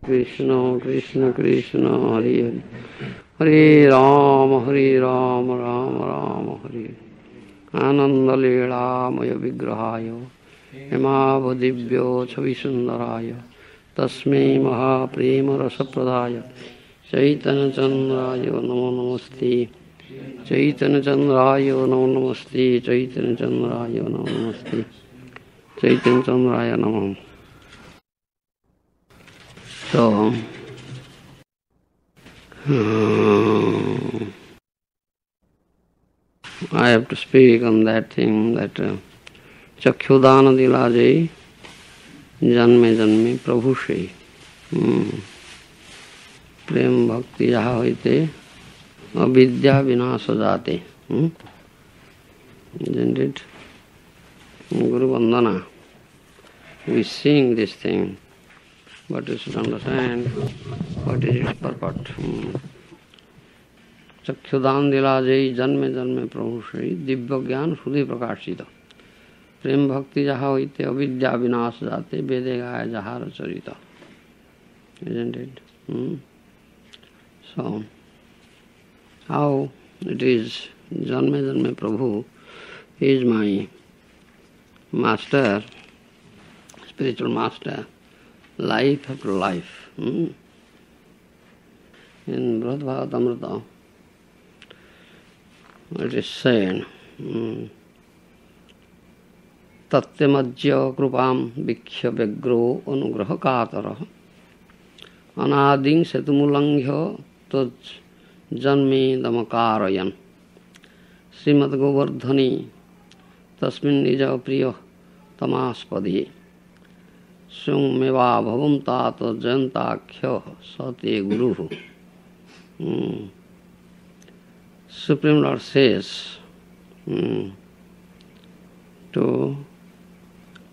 Krishna Krishna Krishna Hare Hare Hare Rama Rama Rama Hare Ananda Leela Maya Vigrahaya Hemavadivyo Chavisundaraya Tasmai Mahaprema Rasapradaya Chaitanya Chandraya Namo Namaste Chaitanya Chandraya Namo Namaste Chaitanya Chandraya Namo Namaste Chaitanya Chandraya Namo. So, I have to speak on that thing that Chakyudana Dilajai Janme Janme Prabhu Shai Prem Bhakti Jaha Hoite Avidya Vinasa Jate. Isn't it? Guru Vandana. We sing this thing, but you should understand what is its purport. Chakyudan Dilajai Janme Janme Prabhu Shri Divya Gyan Sudhi Prakashita Prem Bhakti Jaha Hoite Avidya Vinas Jate Vede Gaya Jahara Charita. Isn't it? So, how it is Janme Janme Prabhu is my master, spiritual master, life after life. In Bhagavad-Amrita, it is said, Tatyamajya krupam bhiksha begro anugraha katara anading setumulangya taj janme damakarayan Srimad Govardhani tasmin nija priya tamaspadi Sung meva bhavam tata jantakhya caitya-guru. Supreme Lord says to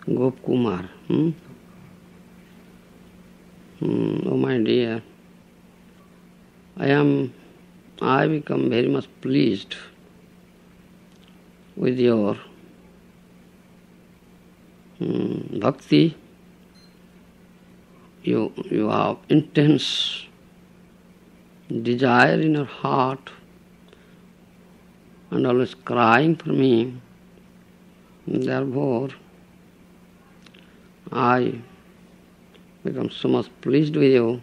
Gop Kumar, oh my dear, I become very much pleased with your bhakti. You have intense desire in your heart and always crying for me. Therefore, I become so much pleased with you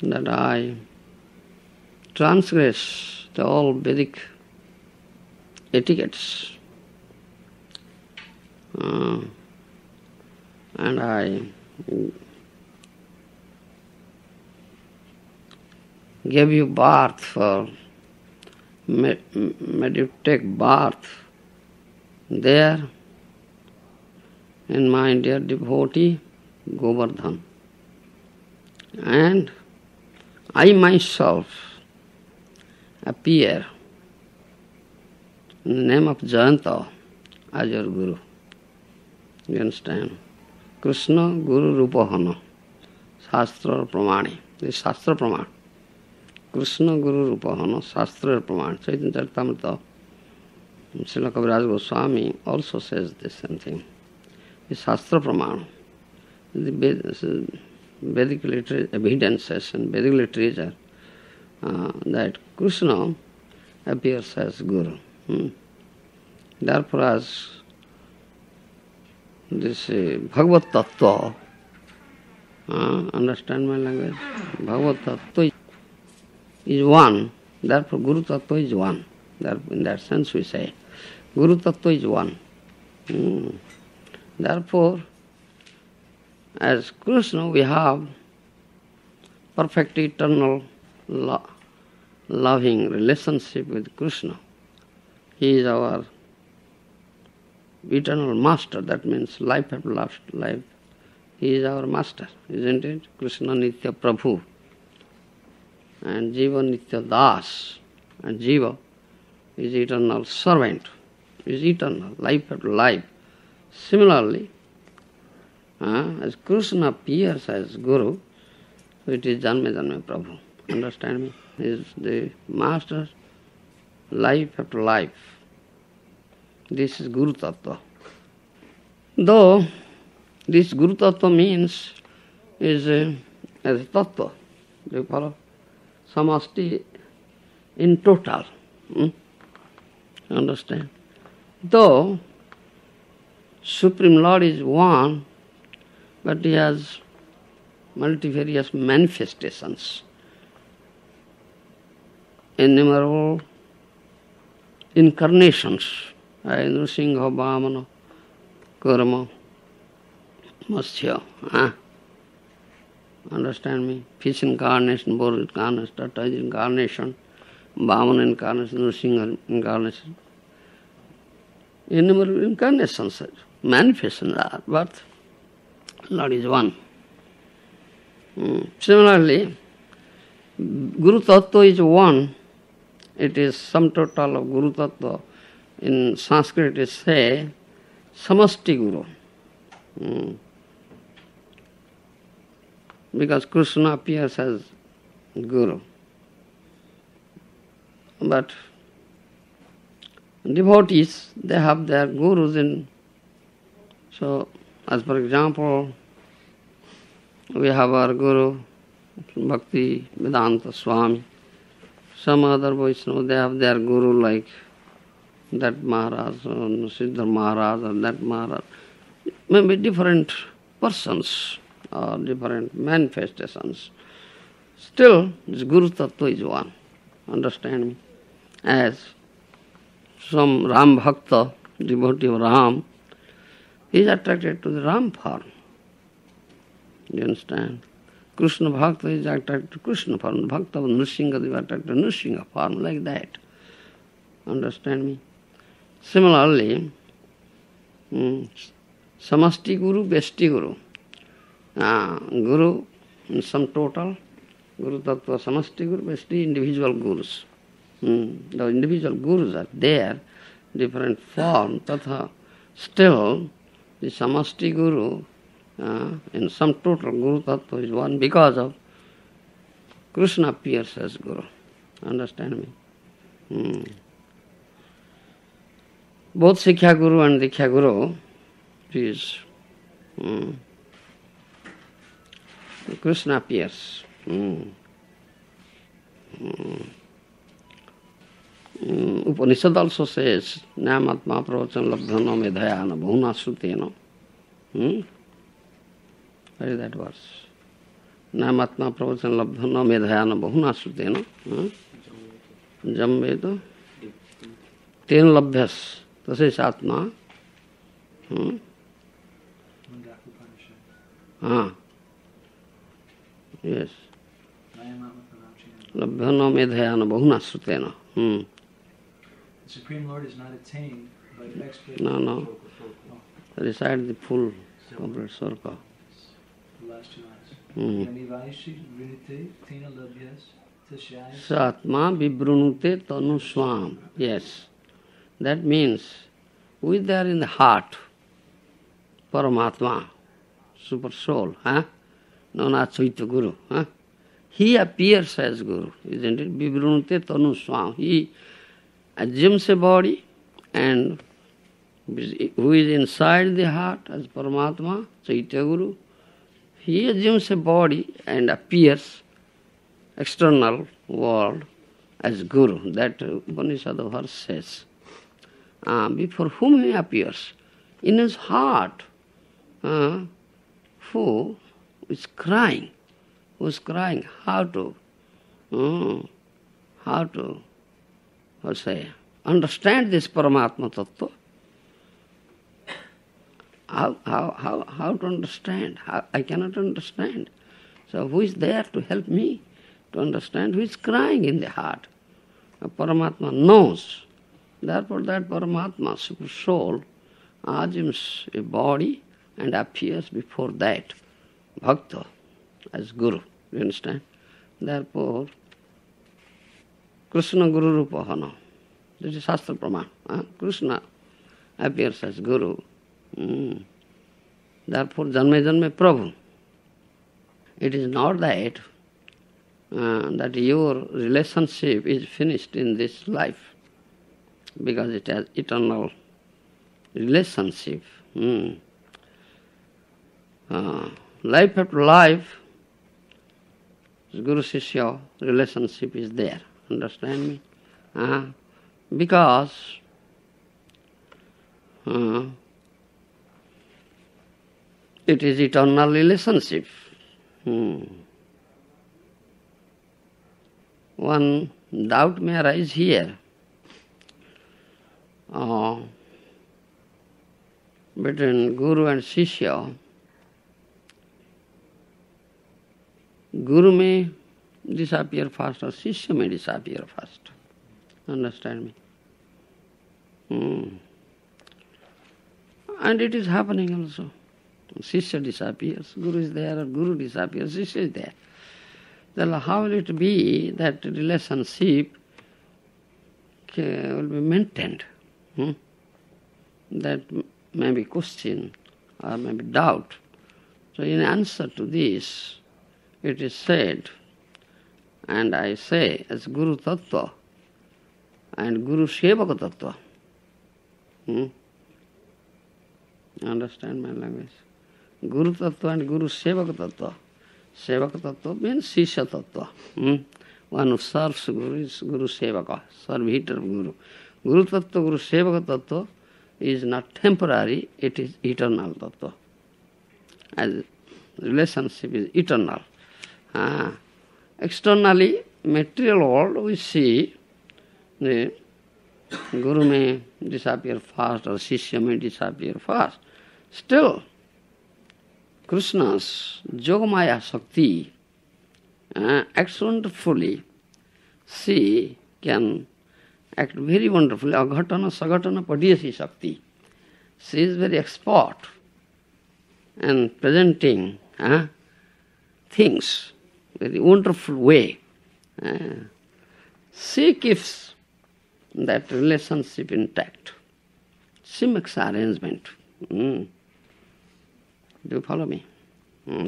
that I transgress the all Vedic etiquettes and I gave you birth for may you take birth there in my dear devotee Govardhan. And I myself appear in the name of Jayanta as your Guru. You understand? Kṛṣṇa Guru Rupahana Shastra Pramani. This is Shastra Praman. Kṛṣṇa Guru Rupahana Shastra Praman. Chaitanya Charitamrita, Srila Kaviraj Goswami also says the same thing. It's Shastra Praman. The Vedic literature, evidences and Vedic literature that Kṛṣṇa appears as Guru. Therefore, as this bhagavad-tattva, understand my language? Bhagavad-tattva is one, therefore Guru-tattva is one. In that sense we say, Guru-tattva is one. Therefore, as Kṛṣṇa we have perfect eternal loving relationship with Kṛṣṇa. He is our eternal master, that means life after life. He is our master, isn't it? Kṛṣṇa Nitya Prabhu and Jīva Nitya Das, and Jīva is eternal servant, is eternal, life after life. Similarly, as Kṛṣṇa appears as Guru, so it is Janme Janme Prabhu. Understand me? He is the master, life after life. This is Guru-tattva. Though this Guru-tattva means is as a tattva. Do you follow? Samasti in total. Understand? Though Supreme Lord is one, but he has multifarious manifestations, innumerable incarnations. Nrsimha, Vamana, Kurma, Matsya. Understand me? Fish incarnation, bull incarnation, tortoise incarnation, Vamana incarnation, Nrsimha incarnation. Innumerable incarnations, manifestations are, but Lord is one. Similarly, Guru-tattva is one. It is sum total of Guru-tattva. In Sanskrit it says samasti guru. Because Kṛṣṇa appears as Guru. But devotees, they have their gurus in. So, as for example, we have our Guru, Bhakti, Vedanta Swami. Some other vaiṣṇava, they have their Guru like that Maharaj, or Siddhar Maharaj, or that Maharaj. Maybe different persons, or different manifestations. Still, this Guru-tattva is one. Understand me? As some Ram Bhakta, devotee of Ram, he is attracted to the Ram form. You understand? Kṛṣṇa Bhakta is attracted to Kṛṣṇa form. Bhakta of Nrsimha is attracted to Nrsimha form, like that. Understand me? Similarly, samasti guru, vesti guru. Guru in sum total, Guru-tattva, samasti guru, vesti individual gurus. The individual gurus are there, different form, tatha. Still, the samasti guru, in sum total, Guru-tattva is one because of Kṛṣṇa appears as Guru. Understand me? Both Sikkha-guru and Dikkha-guru is Kṛṣṇa appears. Upanishad also says, Nyamatma pravachan labdhano medhayana bhuna sutena. What is that verse? Nyamatma pravachan labdhano medhayana bhuna sutena. Jamvedo ten labhyas tases atma. Yes. Labdhano medhayana bhuna sutena. The Supreme Lord is not attained by the expert. No. Recite the full complete circle. The last two lines. Satma vibrunute tanu swam. Yes. That means, who is there in the heart? Paramatma, super soul, known as caitya-guru. He appears as Guru, isn't it? Vibrunute tanu swam. He assumes a body, and who is inside the heart as Paramatma, caitya-guru. He assumes a body and appears external world as Guru. That Upanishad verse says. Before whom he appears? In his heart. Who is crying? Who is crying? How to understand this Paramatma Tattva? How to understand? I cannot understand. So who is there to help me to understand? Who is crying in the heart? Paramatma knows. Therefore that Paramatma, super soul, assumes a body and appears before that Bhakta as Guru. You understand? Therefore, Kṛṣṇa Guru Rupahana. This is Shastra Praman. Kṛṣṇa appears as Guru. Therefore, Janme Janme Prabhu. It is not that that your relationship is finished in this life, because it has eternal relationship. Life after life, Guru-Sishya relationship is there. Understand me? Because it is eternal relationship. One doubt may arise here. Between Guru and Shishya, Guru may disappear first or Shishya may disappear first. Understand me? And it is happening also. Shishya disappears, Guru is there, or Guru disappears, Shishya is there. Then how will it be that relationship will be maintained? That may be question or may be doubt. So in answer to this, it is said, and I say as Guru-tattva and guru-sevaka-tattva. Understand my language? Guru-tattva and guru-sevaka-tattva. Sevaka-tattva means Shishya-tattva. One who serves Guru is guru-sevaka, servitor of Guru. Guru-tattva, guru-sevaka-tattva is not temporary, it is eternal tattva. As relationship is eternal. Externally, material world, we see the Guru may disappear fast or Shishya may disappear fast. Still, Kṛṣṇa's yogamāyā śakti acts wonderfully. She can act very wonderfully. Aghatana saghatana padiyasi śakti. She is very expert in presenting things very wonderful way. She keeps that relationship intact. She makes arrangement. Do you follow me?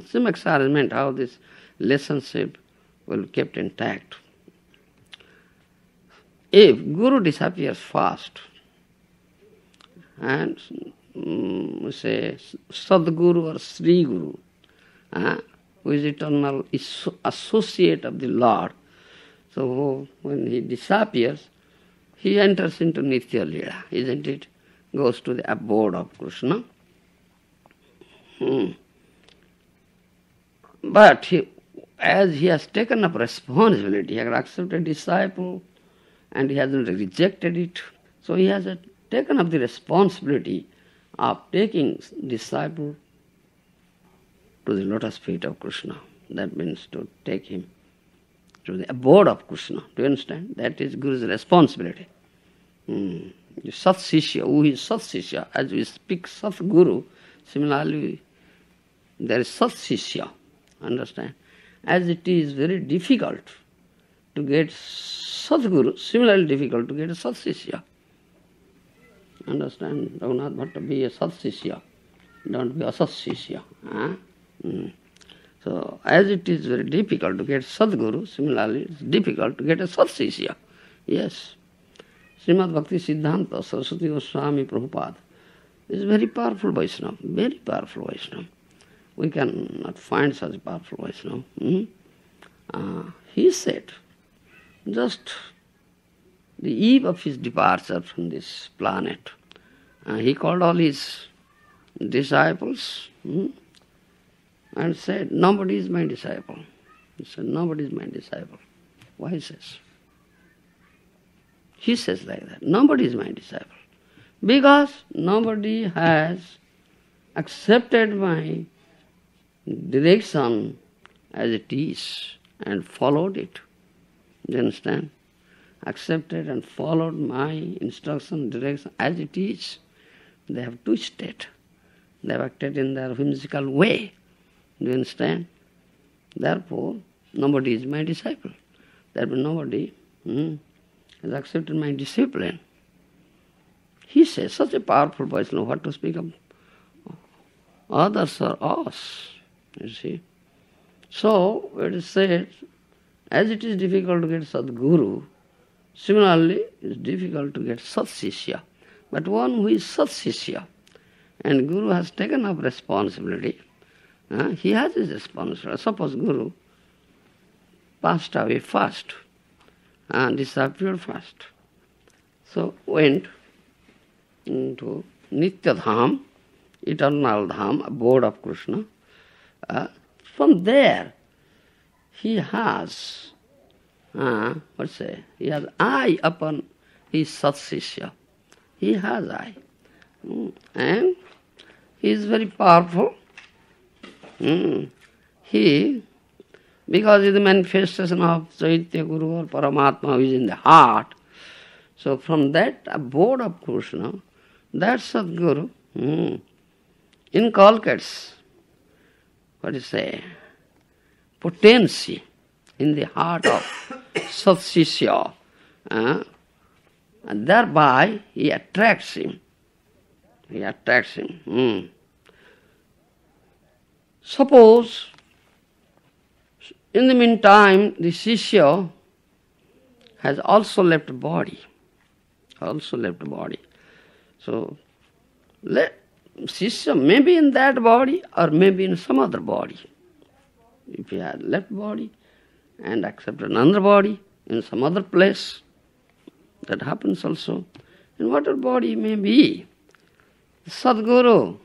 She makes arrangement how this relationship will be kept intact. If Guru disappears fast, and we say Sadguru or Sri Guru, who is eternal associate of the Lord, so when he disappears, he enters into Nitya Lila, isn't it? Goes to the abode of Kṛṣṇa. But as he has taken up responsibility, he has accepted disciple and he hasn't rejected it, so he has taken up the responsibility of taking disciple to the lotus feet of Kṛṣṇa. That means to take him to the abode of Kṛṣṇa. Do you understand? That is Guru's responsibility. The sat-śiṣya, who is sat-śiṣya, as we speak sat-guru, similarly there is sat-śiṣya. Understand? As it is very difficult to get sat-guru, similarly difficult to get a sat-śiṣya. Understand? Do not but to be a sat-śiṣya. Don't be a sat-śiṣya. So, as it is very difficult to get Sadguru, similarly it is difficult to get a sat-śiṣya. Yes. Srimad Bhakti Siddhanta Saraswati Goswami Prabhupada is very powerful Vaishnava, very powerful Vaishnava. We cannot find such a powerful Vaishnava. He said, just the eve of his departure from this planet, he called all his disciples and said, nobody is my disciple. He said, nobody is my disciple. Why he says? He says like that, nobody is my disciple. Because nobody has accepted my direction as it is and followed it. Do you understand? Accepted and followed my instruction, direction as it is. They have twisted. They have acted in their whimsical way. Do you understand? Therefore, nobody is my disciple. Therefore, nobody has accepted my discipline. He says, such a powerful Vaishnava, what to speak of others or us, you see. So, it is said, as it is difficult to get Sadguru, similarly, it is difficult to get sat-śiṣya. But one who is sat-śiṣya, and Guru has taken up responsibility, he has his responsibility. Suppose Guru passed away first, disappeared first. So went into Nitya Dham, eternal Dham, abode of Kṛṣṇa. From there, he has, he has eye upon his sat-śiṣya. He has eye. And he is very powerful. He, because he is the manifestation of caitya-guru or Paramatma who is in the heart, so from that abode of Kṛṣṇa, that Sadguru inculcates, potency in the heart of sat-śiṣya, and thereby he attracts him. Suppose, in the meantime, the Śiṣya has also left body. So, Śiṣya may be in that body or maybe in some other body. If he has left body and accepted another body in some other place, that happens also. In whatever body may be, Sadguru,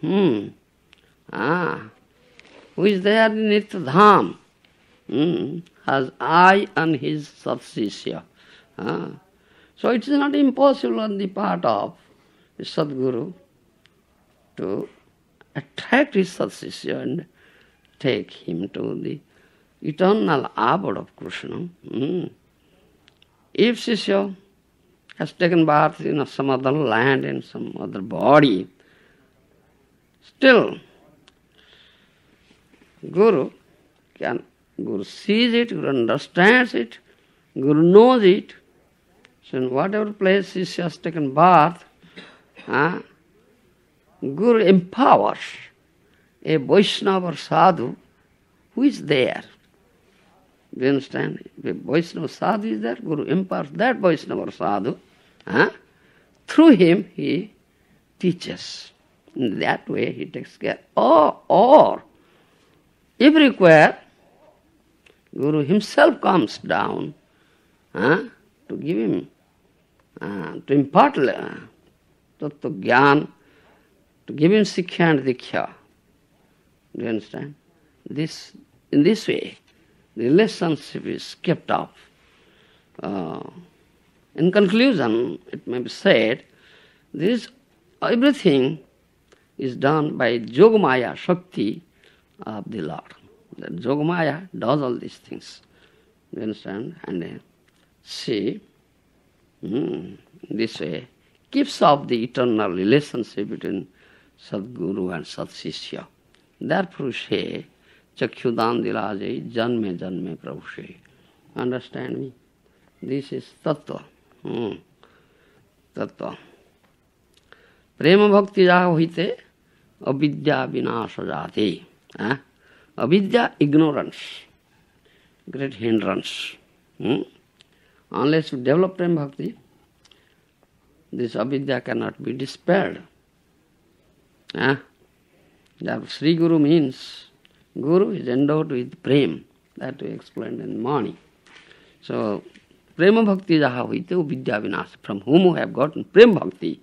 who is there in Nitya Dham, has eye on his sat-śiṣya. So it is not impossible on the part of the Sadguru to attract his sat-śiṣya and take him to the eternal abode of Kṛṣṇa. If Śiṣya has taken birth in some other land, in some other body, still Guru sees it, Guru understands it, Guru knows it. So in whatever place Śiṣya has taken birth, Guru empowers a vaiṣṇava or sādhu who is there. Do you understand? If a vaiṣṇava sādhu is there, Guru empowers that vaiṣṇava or sādhu. Through him he teaches. In that way he takes care. Or if required, Guru himself comes down to give him, to impart tattva jnana, to give him śikṣā and diksha. Do you understand? In this way, the relationship is kept up. In conclusion, it may be said, everything is done by yogamāyā, śakti of the Lord. That yogamāyā does all these things. You understand? And she, in this way, keeps up the eternal relationship between Sadguru and sat-śiṣya. Therefore she, chakyudan dilaje, janme janme prabhushe. Understand me? This is tattva. Tattva. Prema bhakti jaha hoite, avidya vinasa jati. Avidya, ignorance, great hindrance. Unless you develop prema bhakti, this avidya cannot be dispelled. Sri Guru means, Guru is endowed with prema. That we explained in the morning. So, prema bhakti jaha hoite avidya vinasa. From whom you have gotten prema bhakti,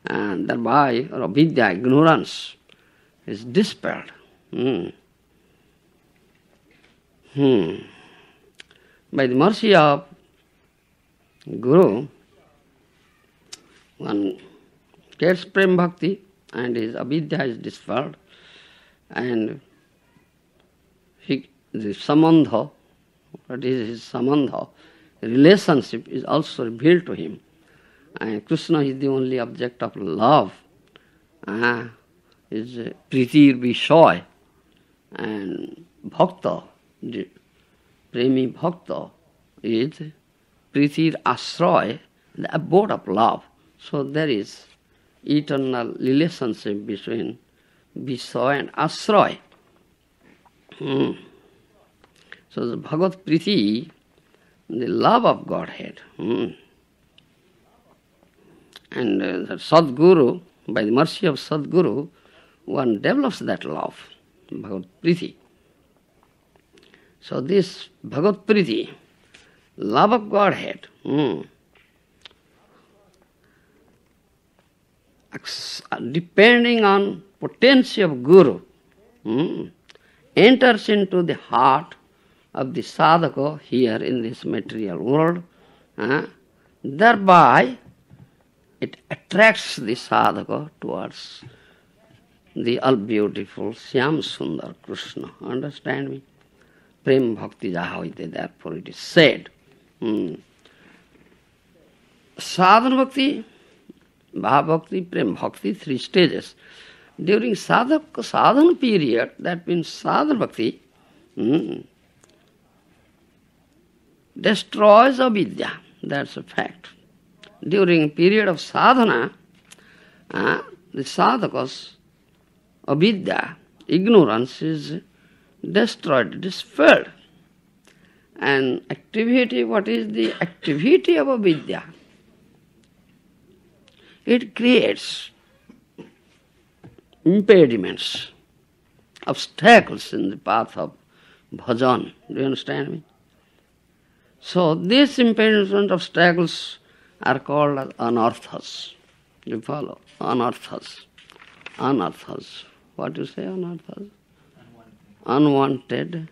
and thereby, or avidya, ignorance, is dispelled. By the mercy of Guru, one gets prema bhakti and his avidya is dispelled, and the sambandha, what is his sambandha, relationship is also revealed to him. And Kṛṣṇa is the only object of love. Is prītir viṣaya, and bhakta, the premi bhakta, is prītir asraya, the abode of love. So there is eternal relationship between viṣaya and asraya. So the bhagavad-prīti, the love of Godhead. And the Sadguru, by the mercy of Sadguru, one develops that love, bhagavad-prīti. So this bhagavad-prīti, love of Godhead, depending on potency of Guru, enters into the heart of the sādhakā here in this material world. Thereby, it attracts the sādhakā towards the all-beautiful Śyāmasundara Kṛṣṇa. Understand me? Prem bhakti jahavite, therefore it is said. Sadhana bhakti, bhava bhakti, prem bhakti, 3 stages. During sadhana period, that means sadhana bhakti, destroys avidya. That's a fact. During period of sadhana, the sadhaka's avidya, ignorance is destroyed, dispelled. And activity, what is the activity of avidya? It creates impediments, obstacles in the path of bhajan. Do you understand me? So these impediments, obstacles are called as anarthas. You follow? Anarthas. Anarthas. What do you say anarthas? Unwanted.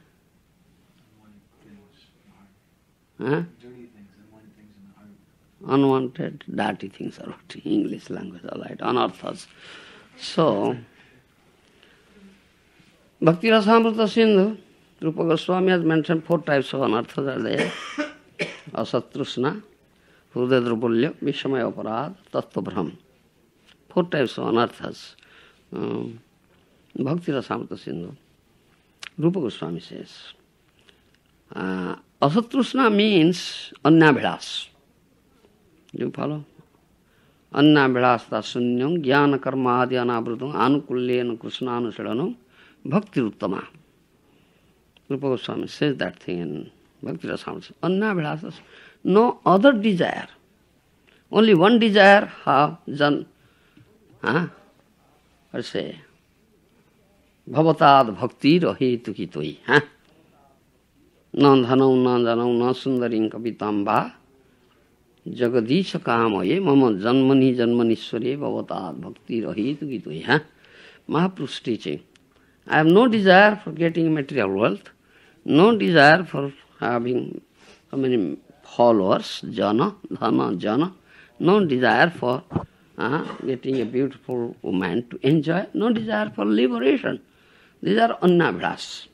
Dirty things, unwanted things in the heart. Unwanted, dirty things are what English language, all right, anarthas. So, Bhakti Rasamrita Sindhu, Rupa Goswami has mentioned 4 types of anarthas are there. Asat-tṛṣṇa, Hridaya-drupulya, Vishmaya aparādha, tattva-bhram. 4 types of anarthas. Bhakti Rasamrita Sindhu. Rupa Goswami says, Asat-tṛṣṇa means annabhilas. Do you follow? Annabhilasta sunyam jnana karma adi anabrutam anukulyena Kṛṣṇānuṣaranam bhakti uttama. Rupa Goswami says that thing in Bhakti Rasamrita. Annabhilasa, no other desire. Only one desire, how I say, bhavatad bhakti rahetu kitoi. Na dhanam, na janam, na sundarim kapitamba jagadisha kamaye mama janmani janmanishware bhavatad bhakti rahetu kitoi. Mahaprabhu's teaching. I have no desire for getting material wealth, no desire for having so many followers, jana, dhana, jana, no desire for getting a beautiful woman to enjoy, no desire for liberation. These are annabhilas.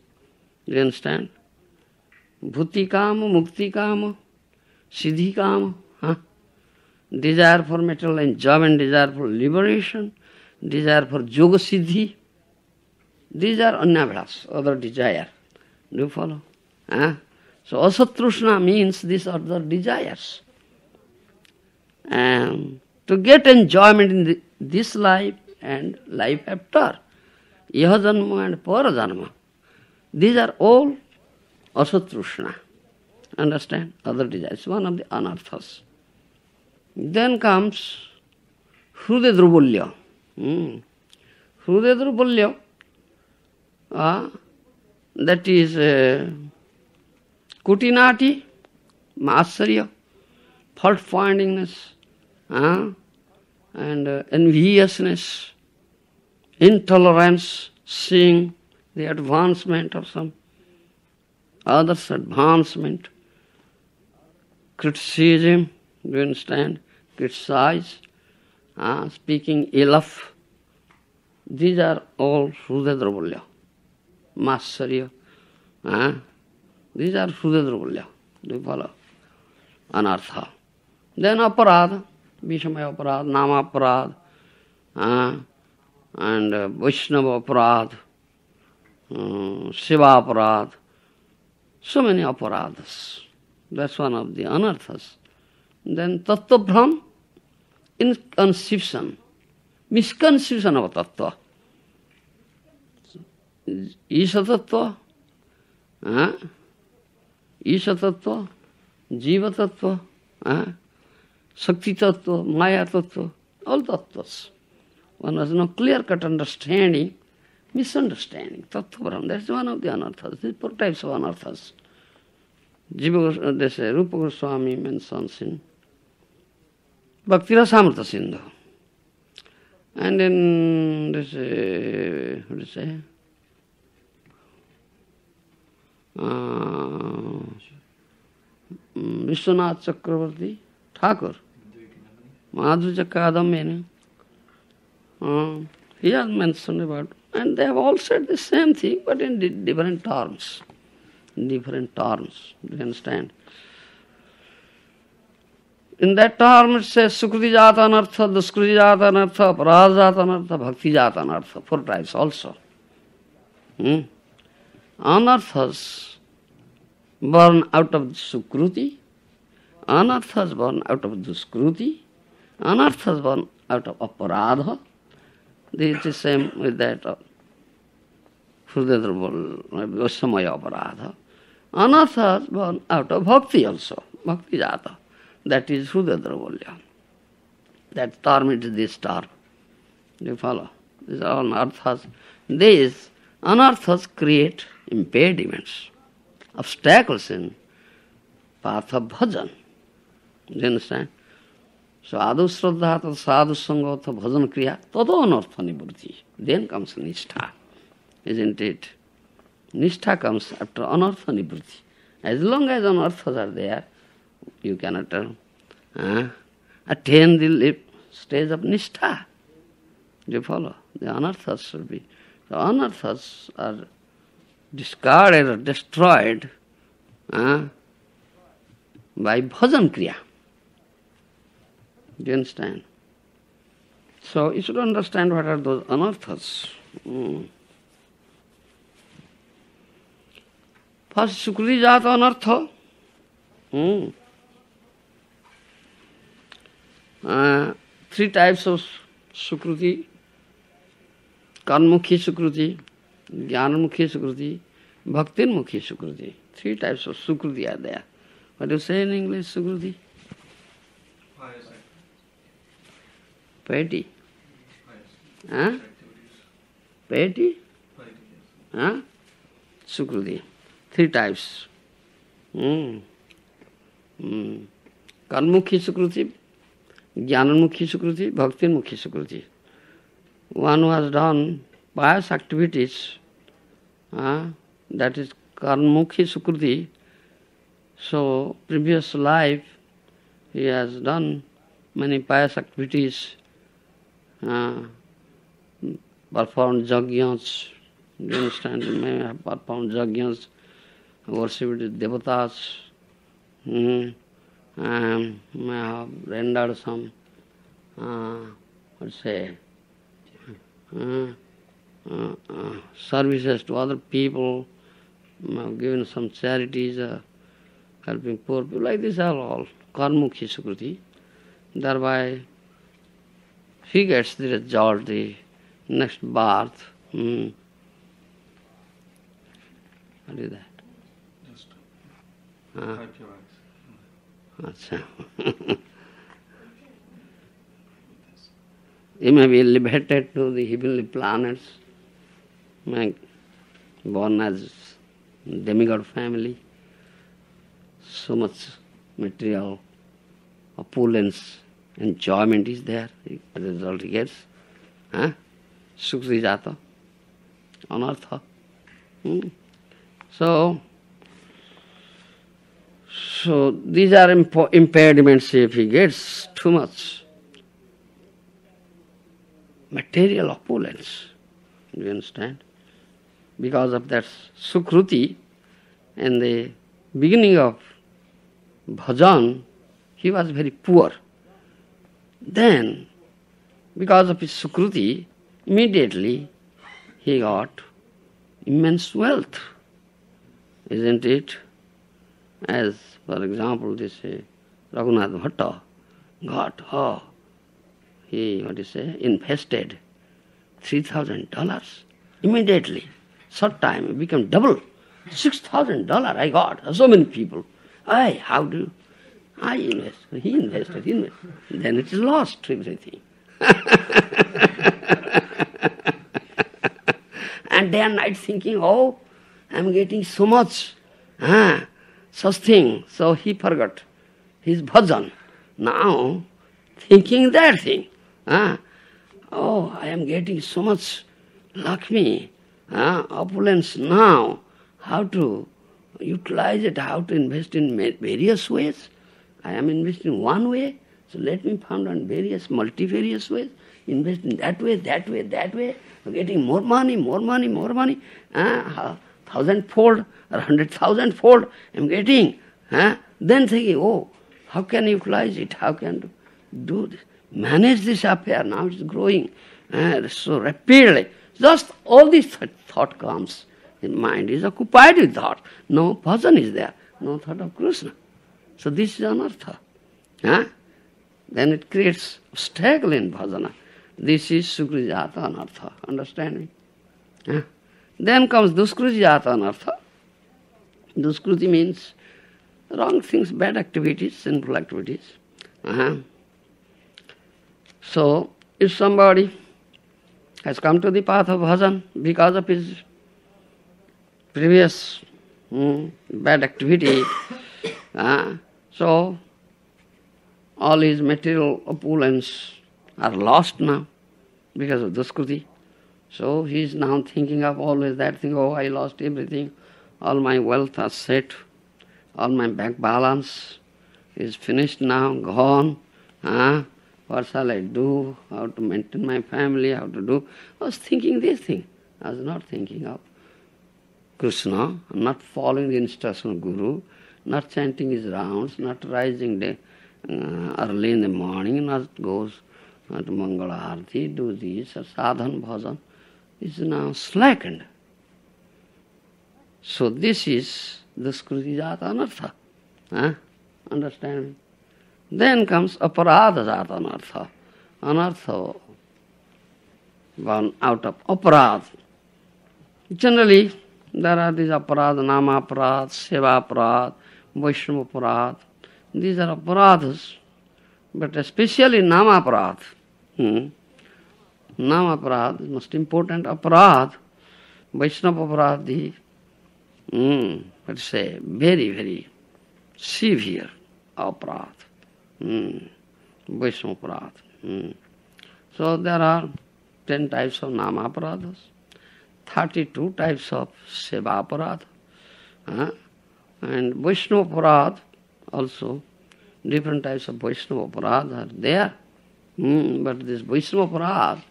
Do you understand? Bhuti kama, mukti kama, siddhi kama. Desire for material enjoyment, desire for liberation, desire for yoga siddhi. These are annabhilas, other desire. Do you follow? So asat-tṛṣṇa means these are the desires. And to get enjoyment in this life and life after, iha janma and para janma, these are all asat-tṛṣṇa. Understand? Other desires, one of the anarthas. Then comes Hridaya-drupulya. Hridaya-drupulya, that is kutinati, matsarya, fault-findingness, and enviousness, intolerance, seeing the advancement of some others' advancement, criticism, do you understand? Criticize, speaking ill of. These are all Hridaya-drupulya, matsarya. These are Hridaya-drupulya. Do you follow? Anartha. Then aparādha, vishmaya aparādha, nama aparādha, and vaiṣṇava aparādha, seva aparādha. So many aparādhas. That's one of the anarthas. Then tattva-bhram, inconception, misconception of tattva. Isha-tattva, Isha-tattva, jīva-tattva, śakti-tattva, maya-tattva, all tattvas. One has no clear-cut understanding misunderstanding. Tattva Brahma, that's one of the anarthas. There are four types of anarthas. Jiva, they say, Rupa Goswami mentions in Bhakti Rasamrita Sindhu. And then they say, what do you say? Vishwanath Chakravarti Thakur, Madhurya Kadamyana. He has mentioned about, and they have all said the same thing, but in different terms. Different terms, do you understand? In that term it says Sukruti Jata Anartha, Duskruti Jata Anartha, Aparādha Jata Anartha, Bhakti Jata Anartha, four types also. Anarthas born out of Sukruti, anarthas born out of Duskruti, anarthas born out of Aparādha. This is the same with that yogamāyā aparādha. Anarthas born out of Bhakti also, Bhakti Jata. That is Hridaya. That term is this term. Do you follow? These are all anarthas. These anarthas create impediments, obstacles in path of bhajan. Do you understand? Sādhu śraddha sādhu sangha bhajan kriya tato anartha nivritti. Then comes nishtha. Isn't it? Nishtha comes after anartha nivritti. As long as anarthas are there, you cannot attain the stage of nishtha. Do you follow? The anarthas should be. The anarthas are discarded or destroyed by bhajan kriya. Do you understand? So you should understand what are those anarthas. First, Sukruti Jata Anartha. Three types of Sukruti: Karmukhi Sukruti, Jnanamukhi Sukruti, Bhaktinmukhi Sukruti. Three types of Sukruti are there. What do you say in English, Sukruti? Piety. Huh? Piety? Huh? Sukruti. Three types. Karmukhi Sukruti, Jnanamukhi Sukruti, Bhaktinmukhi Sukruti. One who has done pious activities, that is Karmukhi Sukruti. So, previous life, he has done many pious activities, performed yajnas. Do you understand? He may have performed yajnas, worshipped devatas, may have rendered some, services to other people, have given some charities, helping poor people. Like this are all Karmukhi Sukruti. Thereby he gets the result, the next birth. What is that? Just wipe your eyes. He may be elevated to the heavenly planets, born as demigod family, so much material opulence, enjoyment is there, as a result he gets. Sukruti Jata, Anartha. So these are impediments if he gets too much material opulence. Do you understand? Because of that Sukruti, in the beginning of bhajan, he was very poor. Then, because of his Sukruti, immediately he got immense wealth. Isn't it? As, for example, this Raghunath Bhatta got, he invested $3,000 immediately. Short time, it became double. $6,000 I got. So many people. How do I invest? He invested. Then it is lost, everything. day and night thinking, oh, I'm getting so much, such thing. So he forgot his bhajan. Now, thinking that thing. Oh, I am getting so much Lakshmi, opulence now. How to utilize it, how to invest in various ways. I am investing one way, so let me find on various, multifarious ways. Invest in that way, that way, that way. Getting more money, 1,000-fold or 100,000-fold I'm getting. Then thinking, oh, how can I utilize it? How can I do this? Manage this affair. Now it's growing so rapidly. Just all this thought comes. The mind is occupied with thought. No bhajan is there. No thought of Krishna. So this is anartha. Then it creates obstacle in bhajana. This is sukrijata anartha. Understand me? Then comes duskrijata anartha. Duskruti means wrong things, bad activities, sinful activities. So, if somebody has come to the path of bhajan because of his previous bad activity, so all his material opulence are lost now because of duskruti. So he is now thinking of always that thing, oh, I lost everything, all my wealth are set, all my bank balance is finished now, gone. What shall I do? How to maintain my family? How to do? I was thinking this thing. I was not thinking of Kṛṣṇa, not following the instruction of Guru, not chanting his rounds, not rising early in the morning, not goes to Mangala Arati, do this, or sadhana bhajan, is now slackened. So this is the skruti-jata anartha. Understand me? Then comes aparādha-jata anartha. Anartha born out of aparādha. Generally, there are these aparādha, nama aparādha, seva aparādha, vaiṣṇava aparādha. These are aparādhas, but especially nama aparādha. Nama aparādha is most important. Aparādha, vaiṣṇava aparādha, let's say, very, very severe aparādha. Vaiṣṇava aparādha. So there are 10 types of nama aparādhas, 32 types of seva aparādha, and vaiṣṇava aparādha also, different types of vaiṣṇava aparādha are there. But this vaiṣṇava aparādha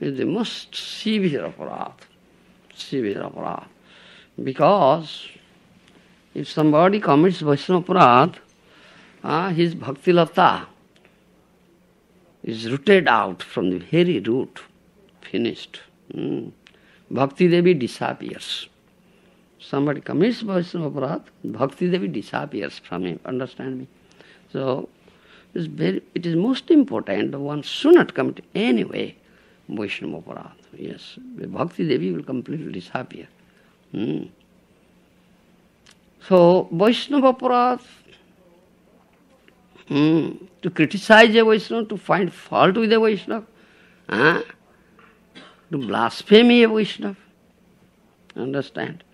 is the most severe aparādha. Because if somebody commits vaiṣṇava aparādha, his bhakti lata is rooted out from the very root, finished. Bhakti devī disappears. Somebody commits vaiṣṇava aparādha, bhakti devī disappears from him. Understand me? So it is most important. One should not commit anyway vaiṣṇava aparādha. Yes, the bhakti devī will completely disappear. So vaiṣṇava aparādha, to criticize a Vaishnava, to find fault with a Vaishnava, to blaspheme a Vaishnava. Understand?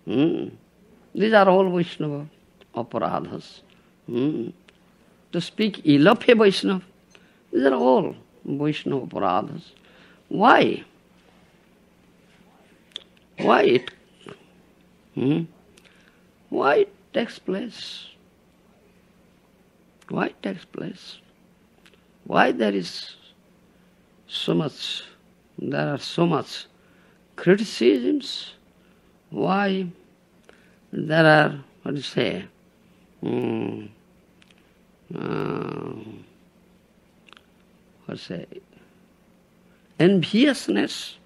These are all Vaishnava aparādhas. To speak ill of a Vaishnava, these are all Vaishnava aparādhas. Why? Why it takes place? Why it takes place? Why there are so much criticisms? Why there are, enviousness,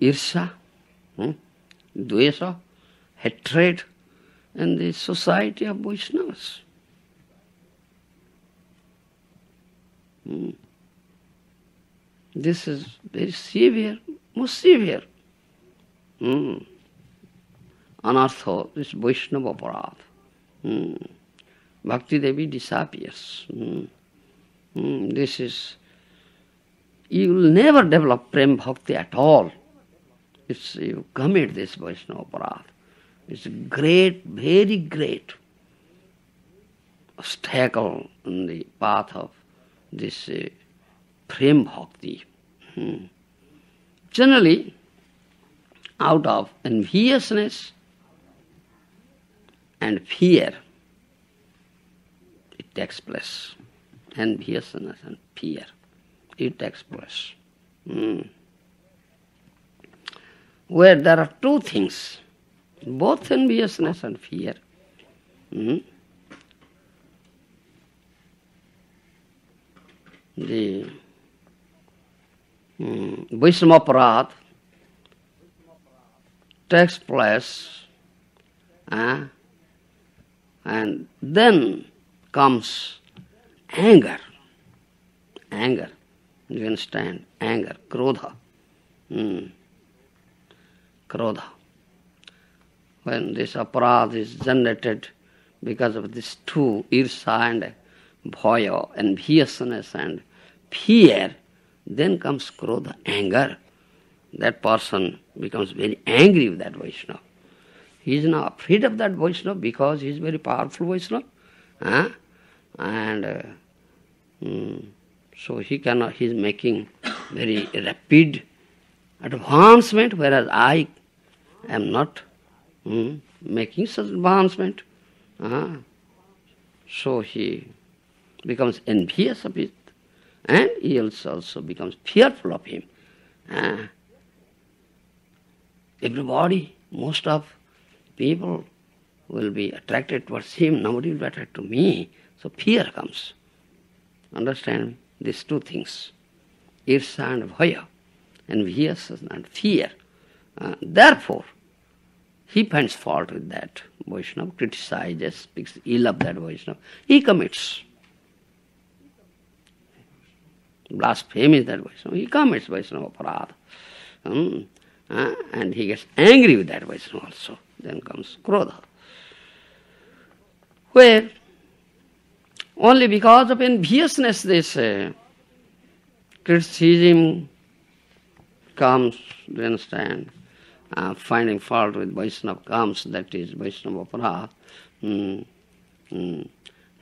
irsha, dvesha, hatred in the society of Vaishnavas. This is very severe, most severe. Anartha, this Vaishnava aparādha. Bhakti devī disappears. This is you will never develop prem bhakti at all. If you commit this vaiṣṇava aparādha. It's a great, very great obstacle in the path of this prem bhakti. Generally, out of enviousness and fear, it takes place. Enviousness and fear, it takes place. Where there are two things, both enviousness and fear. The vaiṣṇava aparādha takes place, and then comes anger. Anger, you understand? Anger, krodha. Krodha. When this aparādha is generated because of these two, irsa and bhaya, enviousness and fear, then comes krodha, anger. That person becomes very angry with that Vaishnava. He is now afraid of that Vaishnava because he is very powerful Vaishnava. And so he is making very rapid advancement, whereas I am not making such advancement. So he becomes envious of it, and he also becomes fearful of him. Everybody, most of people will be attracted towards him, nobody will be attracted to me. So fear comes. Understand me? These two things, irsa and bhaya, envious and fear. Therefore, he finds fault with that Vaishnava, criticizes, speaks ill of that Vaishnava. He commits. Blasphemies that Vaishnava. He commits Vaisṇava aparādha. And he gets angry with that Vaishnava also. Then comes krodha. Where only because of enviousness this criticism comes, you understand, finding fault with Vaishnava comes, that is Vaisṇava aparādha.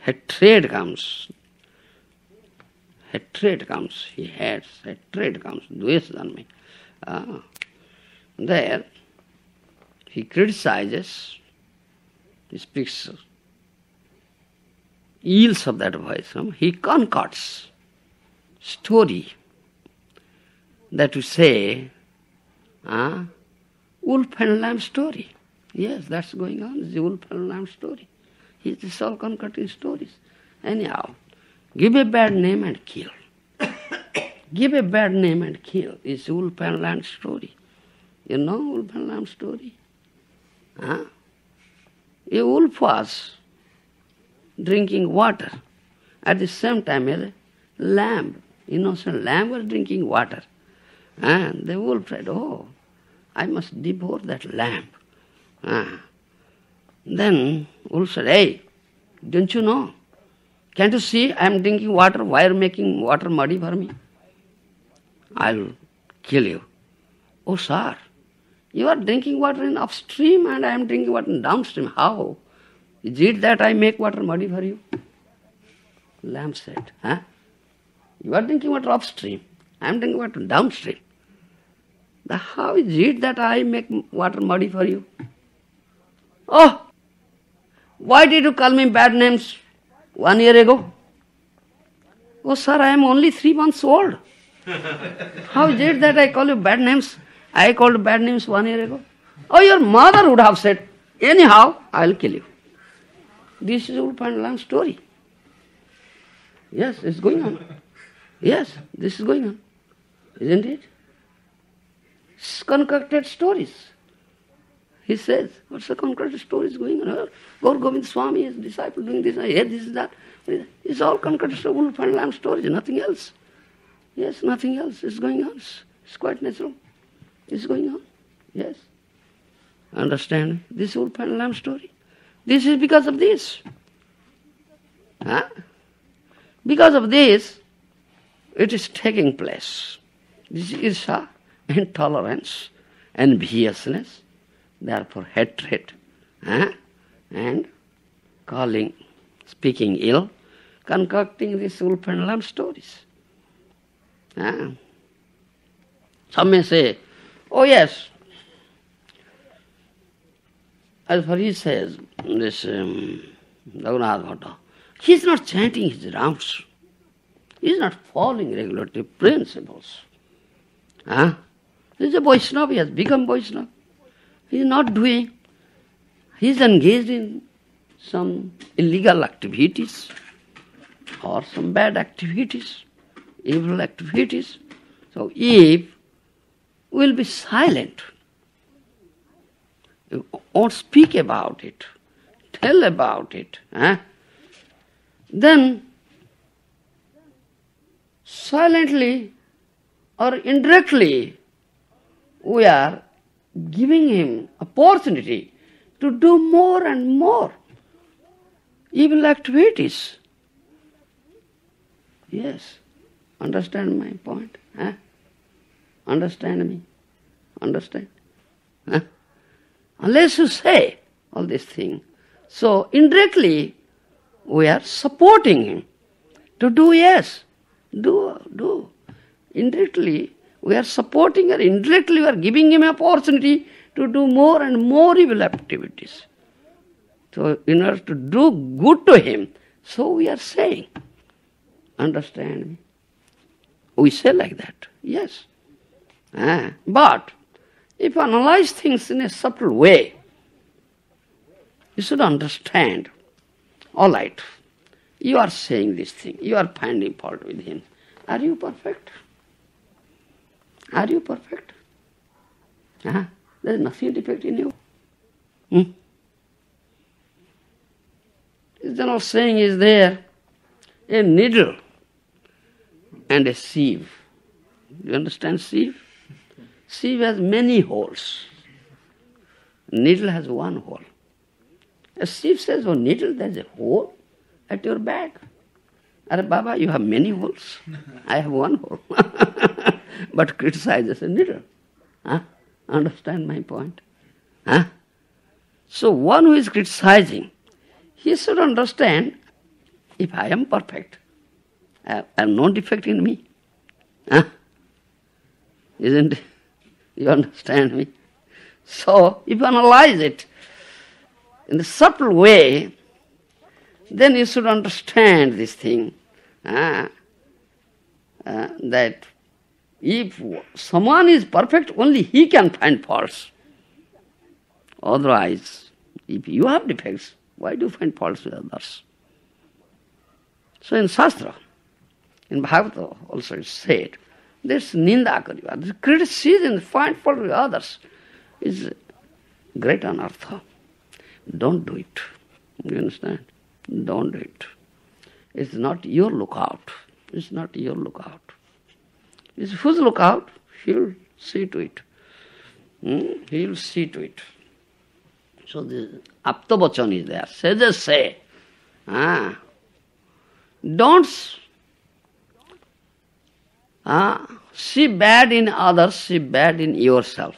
Hatred comes. Hatred comes. He hates. Hatred comes. Dvesha janme. There, he criticizes, he speaks ills of that Vaishnava. He concocts story that we say, wolf and lamb story. Yes, that's going on. It's the wolf and lamb story. It's all concocting stories. Anyhow, give a bad name and kill. Give a bad name and kill. It's wolf and lamb story. You know wolf and lamb story? A wolf was drinking water. At the same time, a lamb, innocent lamb, was drinking water. And the wolf said, oh, I must devour that lamb. Then wolf said, hey, don't you know? Can't you see I am drinking water? Why are you making water muddy for me? I'll kill you. Oh, sir, you are drinking water in upstream and I am drinking water in downstream. How? Is it that I make water muddy for you? Lamb said, you are drinking water upstream. I am drinking water downstream. How is it that I make water muddy for you? Oh, why did you call me bad names 1 year ago? Oh, sir, I am only 3 months old. How is it that I call you bad names? I called bad names 1 year ago. Oh, your mother would have said, anyhow, I will kill you. This is wolf and lamb story. Yes, it's going on. Yes, this is going on. Isn't it? It's concocted stories. He says, what's the concocted stories going on? Gaur Govind Swami, his disciple doing this, here, this is that. It's all concocted wolf and lamb stories, nothing else. Yes, nothing else is going on. It's quite natural. It's going on. Yes. Understand? This wolf and lamb story. This is because of this. Because of this, it is taking place. This is irsha, intolerance, enviousness, therefore hatred, and calling, speaking ill, concocting these wolf and lamb stories. Some may say, oh yes, as for he says, this Raghunath Bhatta, he is not chanting his rounds. He is not following regulatory principles. He is a vaiṣṇava, he has become vaiṣṇava. He is not doing, he is engaged in some illegal activities or some bad activities, evil activities. So if we will be silent, you won't speak about it, tell about it, then silently or indirectly we are giving him opportunity to do more and more evil activities. Yes, understand my point? Understand me? Understand? Unless you say all these things. So indirectly we are supporting him to do, yes, do. Indirectly we are supporting or indirectly we are giving him opportunity to do more and more evil activities. So in order to do good to him, so we are saying. Understand me? We say like that, yes. But if you analyze things in a subtle way, you should understand, all right, you are saying this thing, you are finding fault with him. Are you perfect? Are you perfect? There is nothing defect in you. The general saying is there, a needle and a sieve. Do you understand sieve? Sieve has many holes. Needle has one hole. A sieve says, oh needle, there is a hole at your back. Arre Baba, you have many holes. I have one hole. But criticizes a needle. Understand my point? So one who is criticizing, he should understand, if I am perfect, I have no defect in me. Isn't it? You understand me? So, if you analyze it in a subtle way, then you should understand this thing, that if someone is perfect, only he can find faults. Otherwise, if you have defects, why do you find faults with others? So in Shastra, in Bhagavata also it's said, this ninda kariva, this criticism, find fault with others, is great anartha. Don't do it. You understand? Don't do it. It's not your lookout. It's not your lookout. It's whose lookout? He'll see to it. He'll see to it. So the aptabachan is there. Sages say, don't see bad in others, see bad in yourself.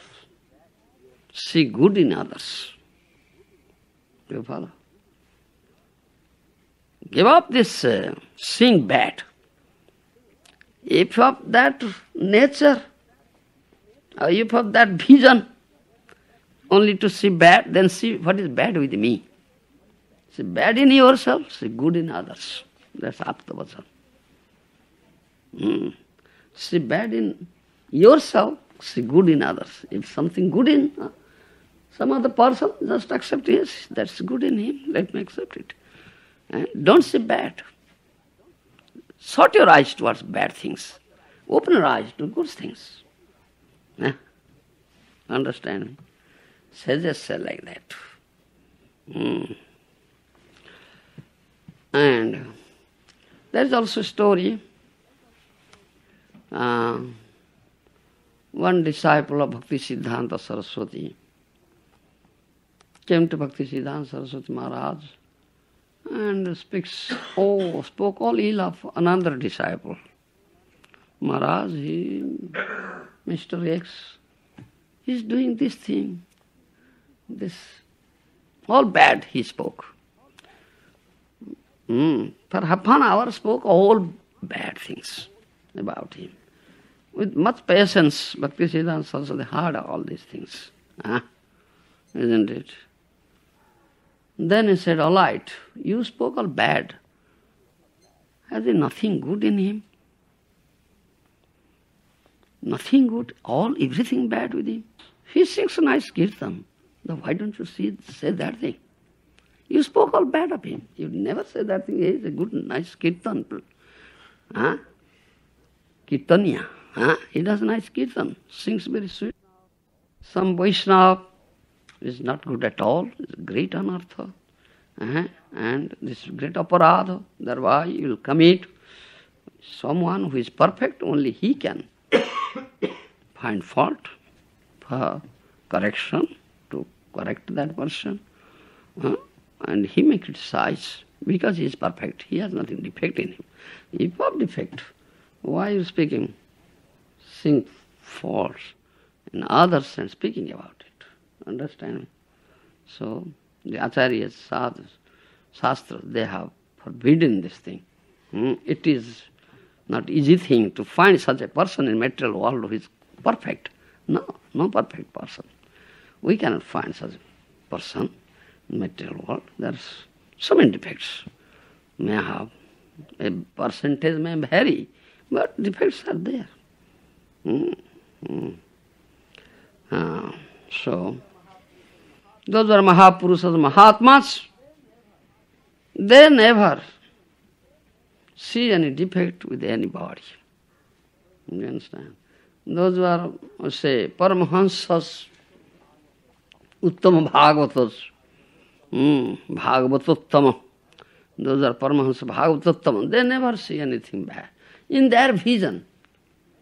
See good in others. Do you follow? Give up this seeing bad. If you have that nature, or if you have that vision, only to see bad, then see what is bad with me. See bad in yourself, see good in others. That's aptabachan. See bad in yourself, see good in others. If something good in some other person, just accept, yes, that's good in him, let me accept it. Don't see bad. Shut your eyes towards bad things. Open your eyes to good things. Understand me? Sages say like that. And there is also a story. One disciple of Bhakti Siddhanta Saraswati came to Bhakti Siddhanta Saraswati Maharaj and spoke all ill of another disciple. Maharaj, Mr. X, he's doing this thing. This, all bad he spoke. For half an hour spoke all bad things about him. With much patience, Bhakti Siddhanta Saraswati heard all these things. Isn't it? Then he said, all right, you spoke all bad. Has there nothing good in him? Nothing good, everything bad with him. He sings a nice kirtan. Now why don't you say that thing? You spoke all bad of him. You never say that thing. He is a good, nice kirtan. Kirtaniya. He does nice kirtan. Sings very sweet. Some vaiṣṇava is not good at all. It's a great anartha. And this great aparādha, thereby you will commit. Someone who is perfect, only he can find fault for correction, to correct that person. And he may criticize because he is perfect. He has nothing defect in him. If you have defect, why are you speaking? Seeing faults in others and speaking about it. Understand me? So, the acharyas, sadhus, shastras, they have forbidden this thing. It is not easy thing to find such a person in material world who is perfect. No perfect person. We cannot find such a person in material world. There are so many defects. May have, a percentage may vary, but defects are there. So, those are Mahapurusas, Mahatmas, they never see any defect with anybody. You understand? Those who are, say, Paramahansas, Uttama Bhagavatas, Bhagavatottama, those are Paramahansa Bhagavatottama, they never see anything bad. In their vision,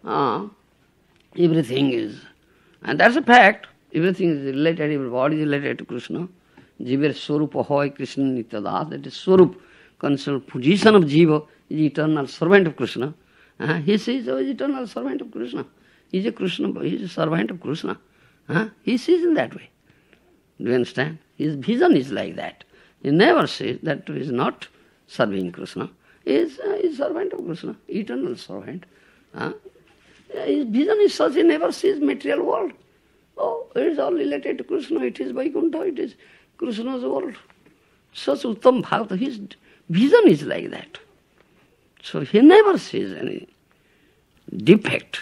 everything is, and that's a fact, everything is related, everybody is related to Kṛṣṇa. Jiva Swarupa hoy Kṛṣṇa Nityada, that is Swarup, concerned position of Jiva, is eternal servant of Kṛṣṇa. He says, oh, he is eternal servant of Kṛṣṇa. He is a Kṛṣṇa, he is a servant of Kṛṣṇa. He sees in that way. Do you understand? His vision is like that. He never says that he is not serving Kṛṣṇa. He is a servant of Kṛṣṇa, eternal servant. His vision is such, he never sees material world. Oh, it is all related to Kṛṣṇa, it is Vaikuntha, it is Kṛṣṇa's world. Such Uttam Bhagavata, his vision is like that. So he never sees any defect.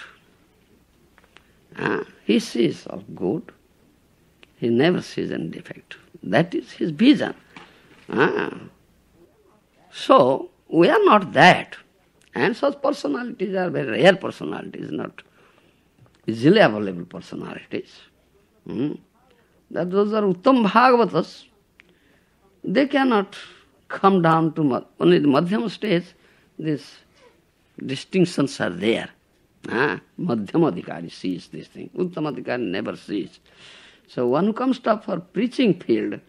He sees all good. He never sees any defect. That is his vision. So, we are not that. And such personalities are very rare personalities, not easily available personalities. That those are Uttam Bhagavatas. They cannot come down to only the Madhyama stage. These distinctions are there. Madhyamadhikari sees this thing. Uttamadhikari never sees. So one who comes up for preaching field,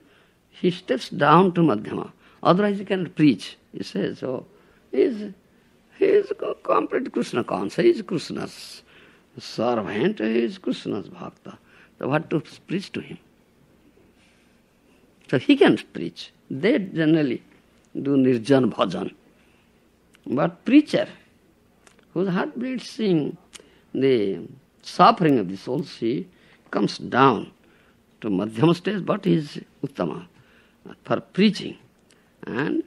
he steps down to Madhyama. Otherwise he cannot preach. He says, so he is complete Kṛṣṇa conscious. He is Kṛṣṇa's servant, he is Kṛṣṇa's bhakta. So what to preach to him? So he can preach. They generally do nirjan bhajan. But preacher, whose heart bleeds seeing the suffering of the soul, she comes down to Madhyama stage, but he is Uttama for preaching. And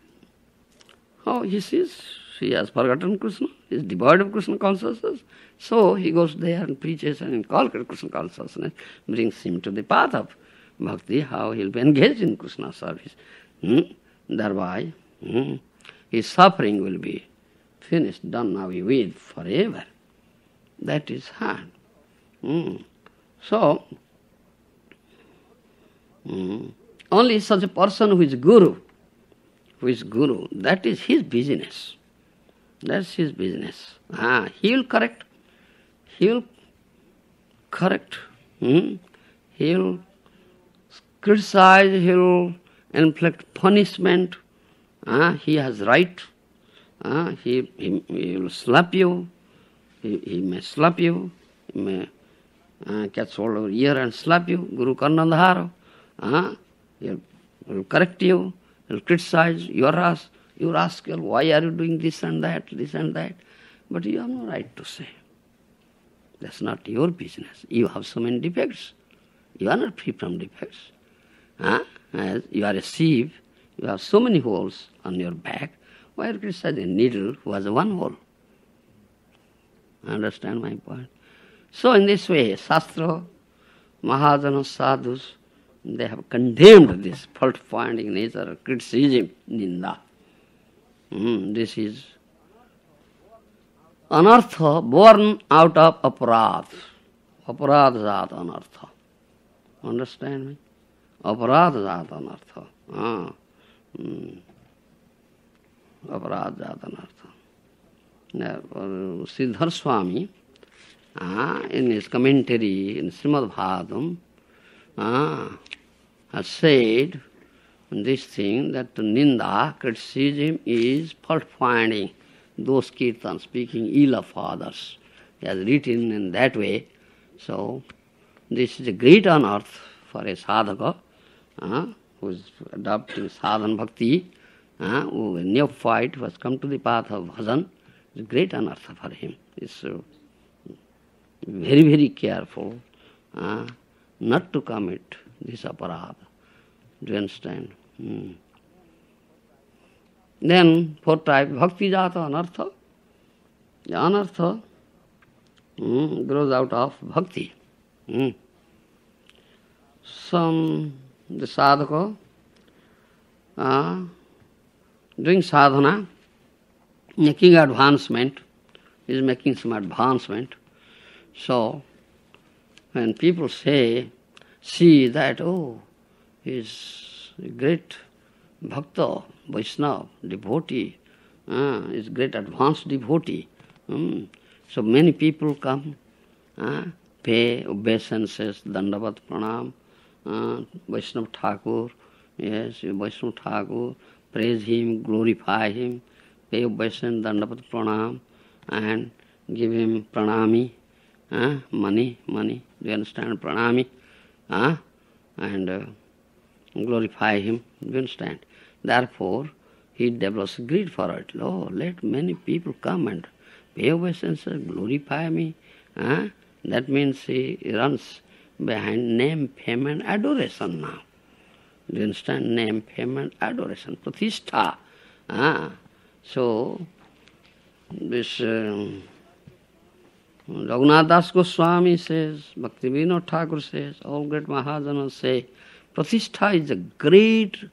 he sees he has forgotten Kṛṣṇa, he is devoid of Kṛṣṇa consciousness, so he goes there and preaches and inculcates Kṛṣṇa consciousness, brings him to the path of bhakti, how he will be engaged in Kṛṣṇa service. Thereby, his suffering will be finished, done away with forever. That is hard. So, only such a person who is guru, that is his business. That's his business. He will correct. He will criticize, he will inflict punishment. He has right. He will slap you. He may slap you, he may catch hold of your ear and slap you, Guru Karnandhara. He will correct you, he will criticize, you rascal, why are you doing this and that? But you have no right to say. That's not your business. You have so many defects. You are not free from defects. As you are a sieve, you have so many holes on your back. Why are you criticizing a needle who has one hole? Understand my point? So in this way, Shastra, Mahajanas, Sadhus, they have condemned this fault-finding nature, criticism, ninda. This is anartha born out of aparādha. Aparādha jat anartha. Understand me? Aparādha jat anartha. Aparādha jat anartha. Siddhar Swami, in his commentary in Srimad Bhagavatam, has said this thing that ninda, criticism, is fault-finding. Those kirtans speaking ill of others. He has written in that way. So, this is a great unearth for a sādhakā, who is adopting sadhana bhakti, who is a neophyte, who has come to the path of bhajan. It's a great unearth for him. It's very, very careful not to commit this aparādha. Do you understand? Then, fourth type, bhakti jata anartha. The anartha grows out of bhakti. The sādhaka doing sādhana, making advancement, is making some advancement. So, when people see that, he's a great bhakta, vaiṣṇava, devotee, is great advanced devotee. So many people come, pay obeisances, dandavat pranam, Vaiṣṇava Thakur, yes, Vaiṣṇava Thakur, praise him, glorify him, pay obeisance, dandavat pranam, and give him pranami, money, do you understand, pranami, and glorify him, do you understand? Therefore, he develops greed for it. Oh, let many people come and pay obeisances, glorify me. That means he runs behind name, fame and adoration now. Do you understand? Name, fame and adoration, pratishtha. So, this Raghunath Das Goswami says, Bhakti Vinod Thakur says, all great Mahajanas say, pratishtha is a great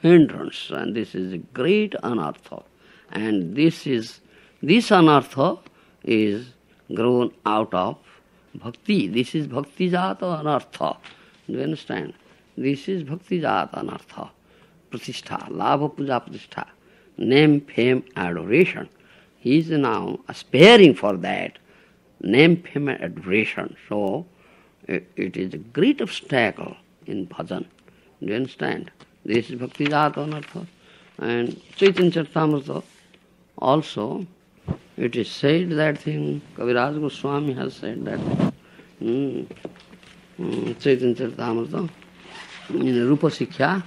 hindrance, and this is a great anartha. And this anartha is grown out of bhakti. This is bhakti jata anartha. Do you understand? This is bhakti jata anartha. Pratishtha, labha puja pratishtha, name, fame, adoration. He is now aspiring for that, name, fame, and adoration. So, it is a great obstacle in bhajan. Do you understand? This is bhakti jata anartha. And Chaitanya Charitamrita also, it is said that thing, Kaviraj Goswami has said that thing. Chaitanya Charitamrita, in Rupa Śikṣā,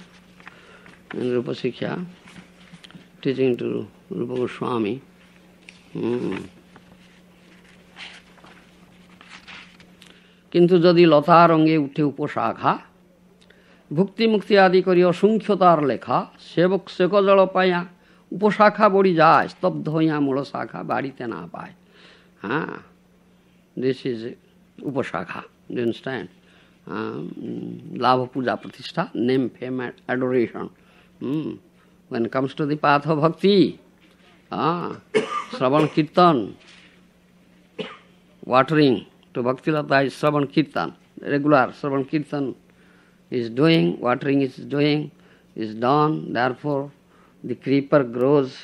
teaching to Rupa Goswami, কিন্তু যদি লতার অঙ্গে উঠে উপশাখা, ভুক্তি মুক্তি আদি করি অসংখ্য তার লেখা, সেবক সেক জল পাইয়া উপশাখা বড়ি যায়, স্তব্ধ হইয়া মূল শাখা বাড়িতে না পায়. This is upashakha. Do you understand? Labha puja pratishtha, name, fame and adoration. When it comes to the path of bhakti, Shravan Kirtan, watering to Bhakti Lata is Shravan Kirtan. Regular Shravan Kirtan is doing, watering is doing, is done. Therefore, the creeper grows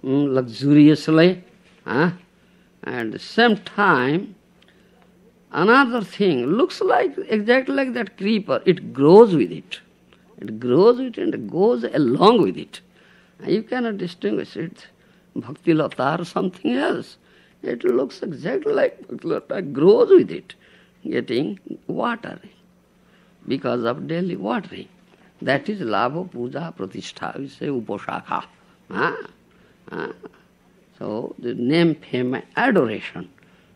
luxuriously. At the same time, another thing looks like exactly like that creeper. It grows with it. It grows with it and it goes along with it. You cannot distinguish it, Bhakti Lata or something else. it looks exactly like Bhakti-lata, grows with it, getting water because of daily watering. That is labha, puja, pratishtha, we say uposakha. So the name, fame, adoration.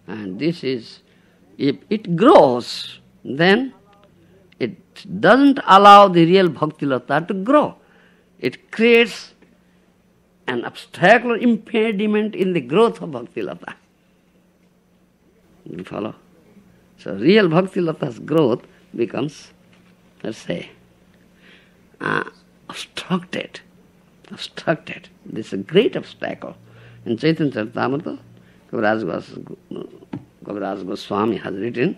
And this is, if it grows, then it doesn't allow the real Bhakti-lata to grow. It creates an obstacle or impediment in the growth of Bhakti-lata. You follow? So real Bhakti-lata's growth becomes, let's say, obstructed. This is a great obstacle. In Chaitanya Charitamrita, Kaviraj Goswami has written,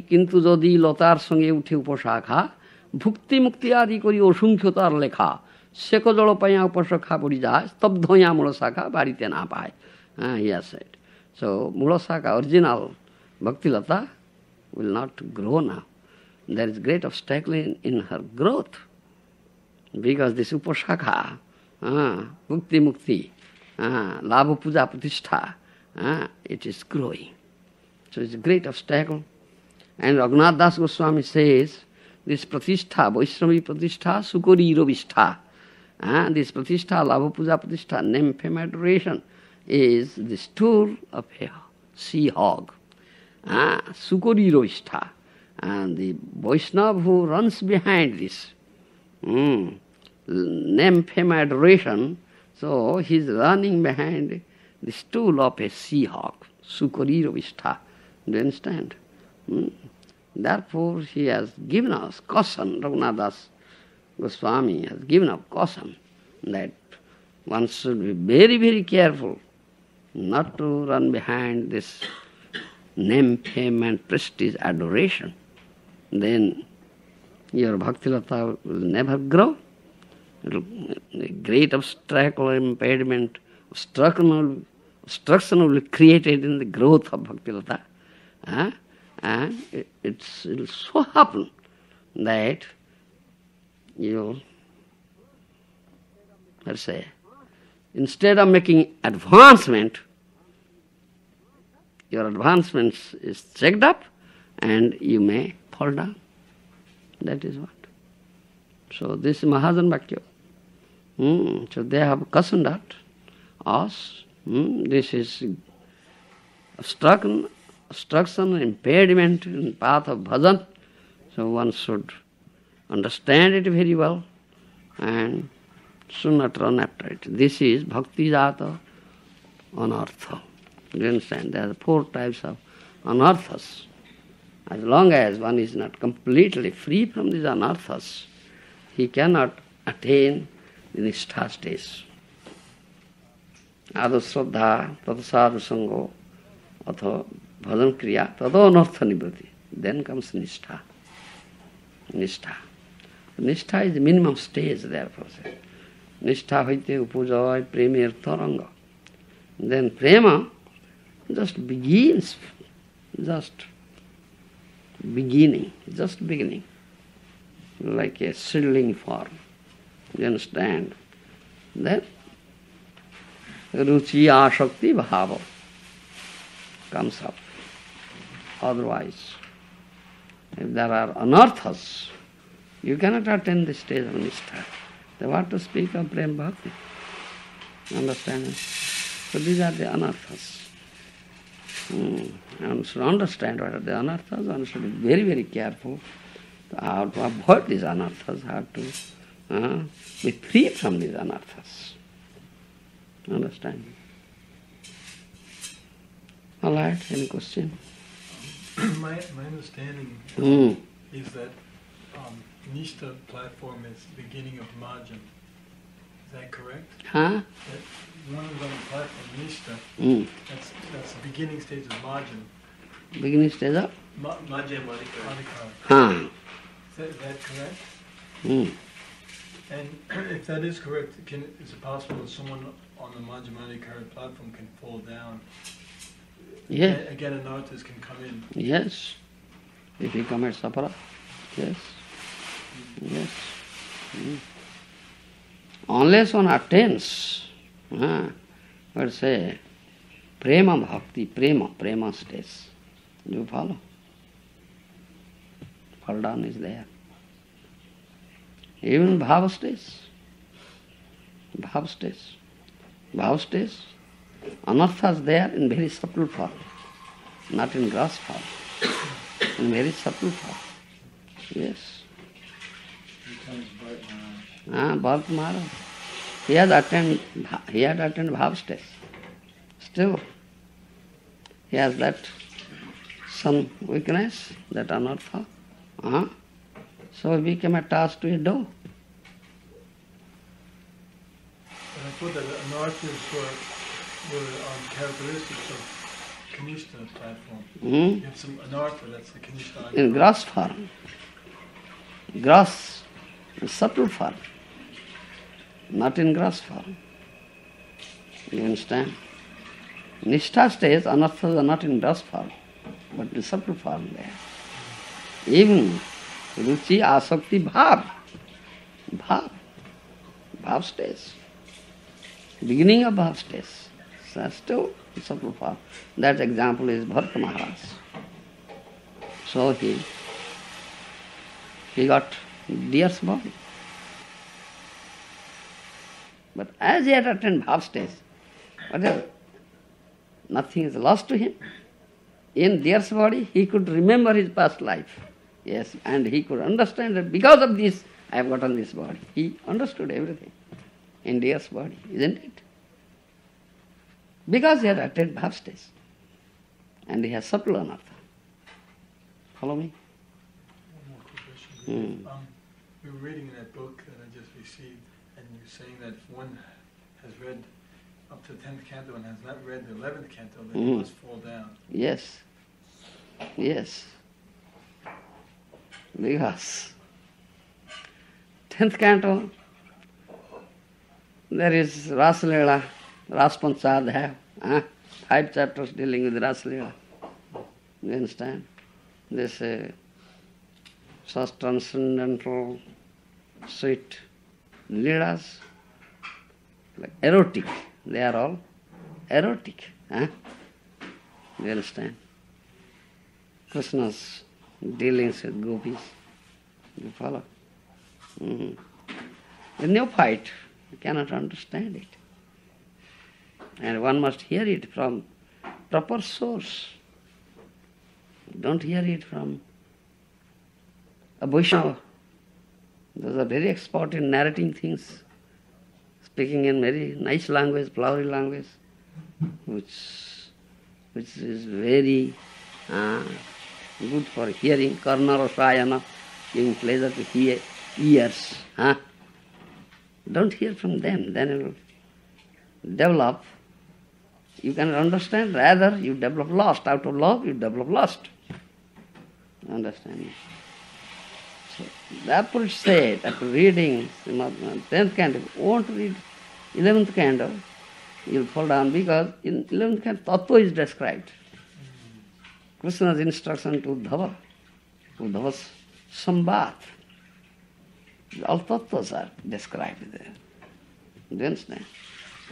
কিন্তু যদি লতার সঙ্গে উঠে উপশাখা ভুক্তি মুক্তি আদি করি অসংখ্য তার লেখা সেক জল পাইয়া উপশাখা পড়ি যায় স্তব্ধ হইয়া মূল শাখা বাড়িতে না পায়. He has said. So mula shaka, original Bhakti-lata, will not grow now. There is great obstacle in her growth because this upashakha, bhukti mukti, labha puja pratishtha, it is growing. So it's a great obstacle. And Raghunath Das Goswami says, this pratishtha, vaiṣṇavi pratishtha, sukori rovistha. This pratishtha, labha puja pratishtha, name, fame, adoration, is the stool of a sea hog. Sukori rovistha. And the Vaishnava who runs behind this, name, fame, adoration, so he is running behind the stool of a sea hog, sukori rovistha. Do you understand? Therefore, he has given us caution, Raghunath Das Goswami has given us caution that one should be very, very careful not to run behind this name, fame and prestige adoration. Then your Bhakti-lata will never grow. A great obstacle or impediment, obstruction will be created in the growth of Bhakti-lata. And it will so happen that you, let's say, instead of making advancement, your advancement is checked up and you may fall down. That is what. So this is Mahajan Bhakya. So they have cautioned us. This is obstruction, impediment in path of bhajan. So one should understand it very well and should not run after it. This is bhakti jata anartha. You understand? There are 4 types of anarthas. As long as one is not completely free from these anarthas, he cannot attain the nishtha stage. Ado shraddha, tada sadhu sango, atha bhajan kriya, tada anartha nivrati. Then comes nishtha. Nishtha. Nishtha is the minimum stage, therefore. Nishtha hoite upujoy premier taranga. Then prema just begins, just beginning, like a seedling form. You understand? Then ruchi ashakti bhava comes up. Otherwise, if there are anarthas, you cannot attain the stage of nishtha. They want to speak of prem bhakti. Understand? So these are the anarthas. One should understand what are the anarthas. One should be very, very careful how to avoid these anarthas, how to be free from these anarthas. Understand? All right, any question? My understanding is that Nishtha platform is the beginning of margin. Is that correct? Huh? That one is on the platform, Nishtha, that's the beginning stage of margin. Beginning stage of? Madhyamādhikāra. Is that correct? And if that is correct, is it possible that someone on the Madhyamādhikāra platform can fall down? Yes. Again, anarthas can come in. Yes. If he commits aparādha. Yes. Yes. Unless one attains, let's say, Prema bhakti, prema stays. Do you follow? Fall down is there. Even bhava stays. Bhava stays. Bhava stays. Anartha is there in very subtle form, not in gross form, in very subtle form. Yes. Bharat Maharaj. He had attained bhava stage. Still, he has that some weakness, that anartha. So he became attached to a dove. And I thought that anarthas were characteristics of Kṛṣṇa platform. You have some anartha, that's the Kṛṣṇa. In gross form. Gross, in subtle form. Not in gross form. You understand? Nishtha stage, anarthas are not in gross form, but in subtle form there. Even ruchi, asakti, bhav. Bhav stage. Beginning of bhav stage. So still in subtle form. That example is Bharata Maharaj. So he got deer's body. But as he had attained bhav stage, nothing is lost to him. In deer's body, he could remember his past life. Yes, and he could understand that because of this, I have gotten this body. He understood everything in deer's body, isn't it? Because he had attained bhav stage. And he has subtle anartha. Follow me? One more quick question. We were reading in that book that I just received, and you're saying that if one has read up to the 10th canto and has not read the 11th canto, then he must fall down. Yes. Yes. Because 10th canto, there is Rasalila, Raspancadhyaya, 5 chapters dealing with Rasalila. You understand? This such transcendental, sweet leelas, like erotic. They are all erotic. You understand? Krishna's dealings with gopis. You follow? The neophyte cannot understand it. And one must hear it from proper source. Don't hear it from a vaiṣṇava. Those are very expert in narrating things, speaking in very nice language, flowery language, which is very good for hearing, karna rasayana, giving pleasure to hear, ears. Don't hear from them, then you will develop. You can understand, rather you develop lust. Out of love you develop lust. Understand? So, therefore it said, after reading 10th canto, won't read 11th canto, you'll fall down, because in 11th canto, tattva is described. Krishna's instruction to Uddhava's samvat. All tattvas are described there. Do you understand?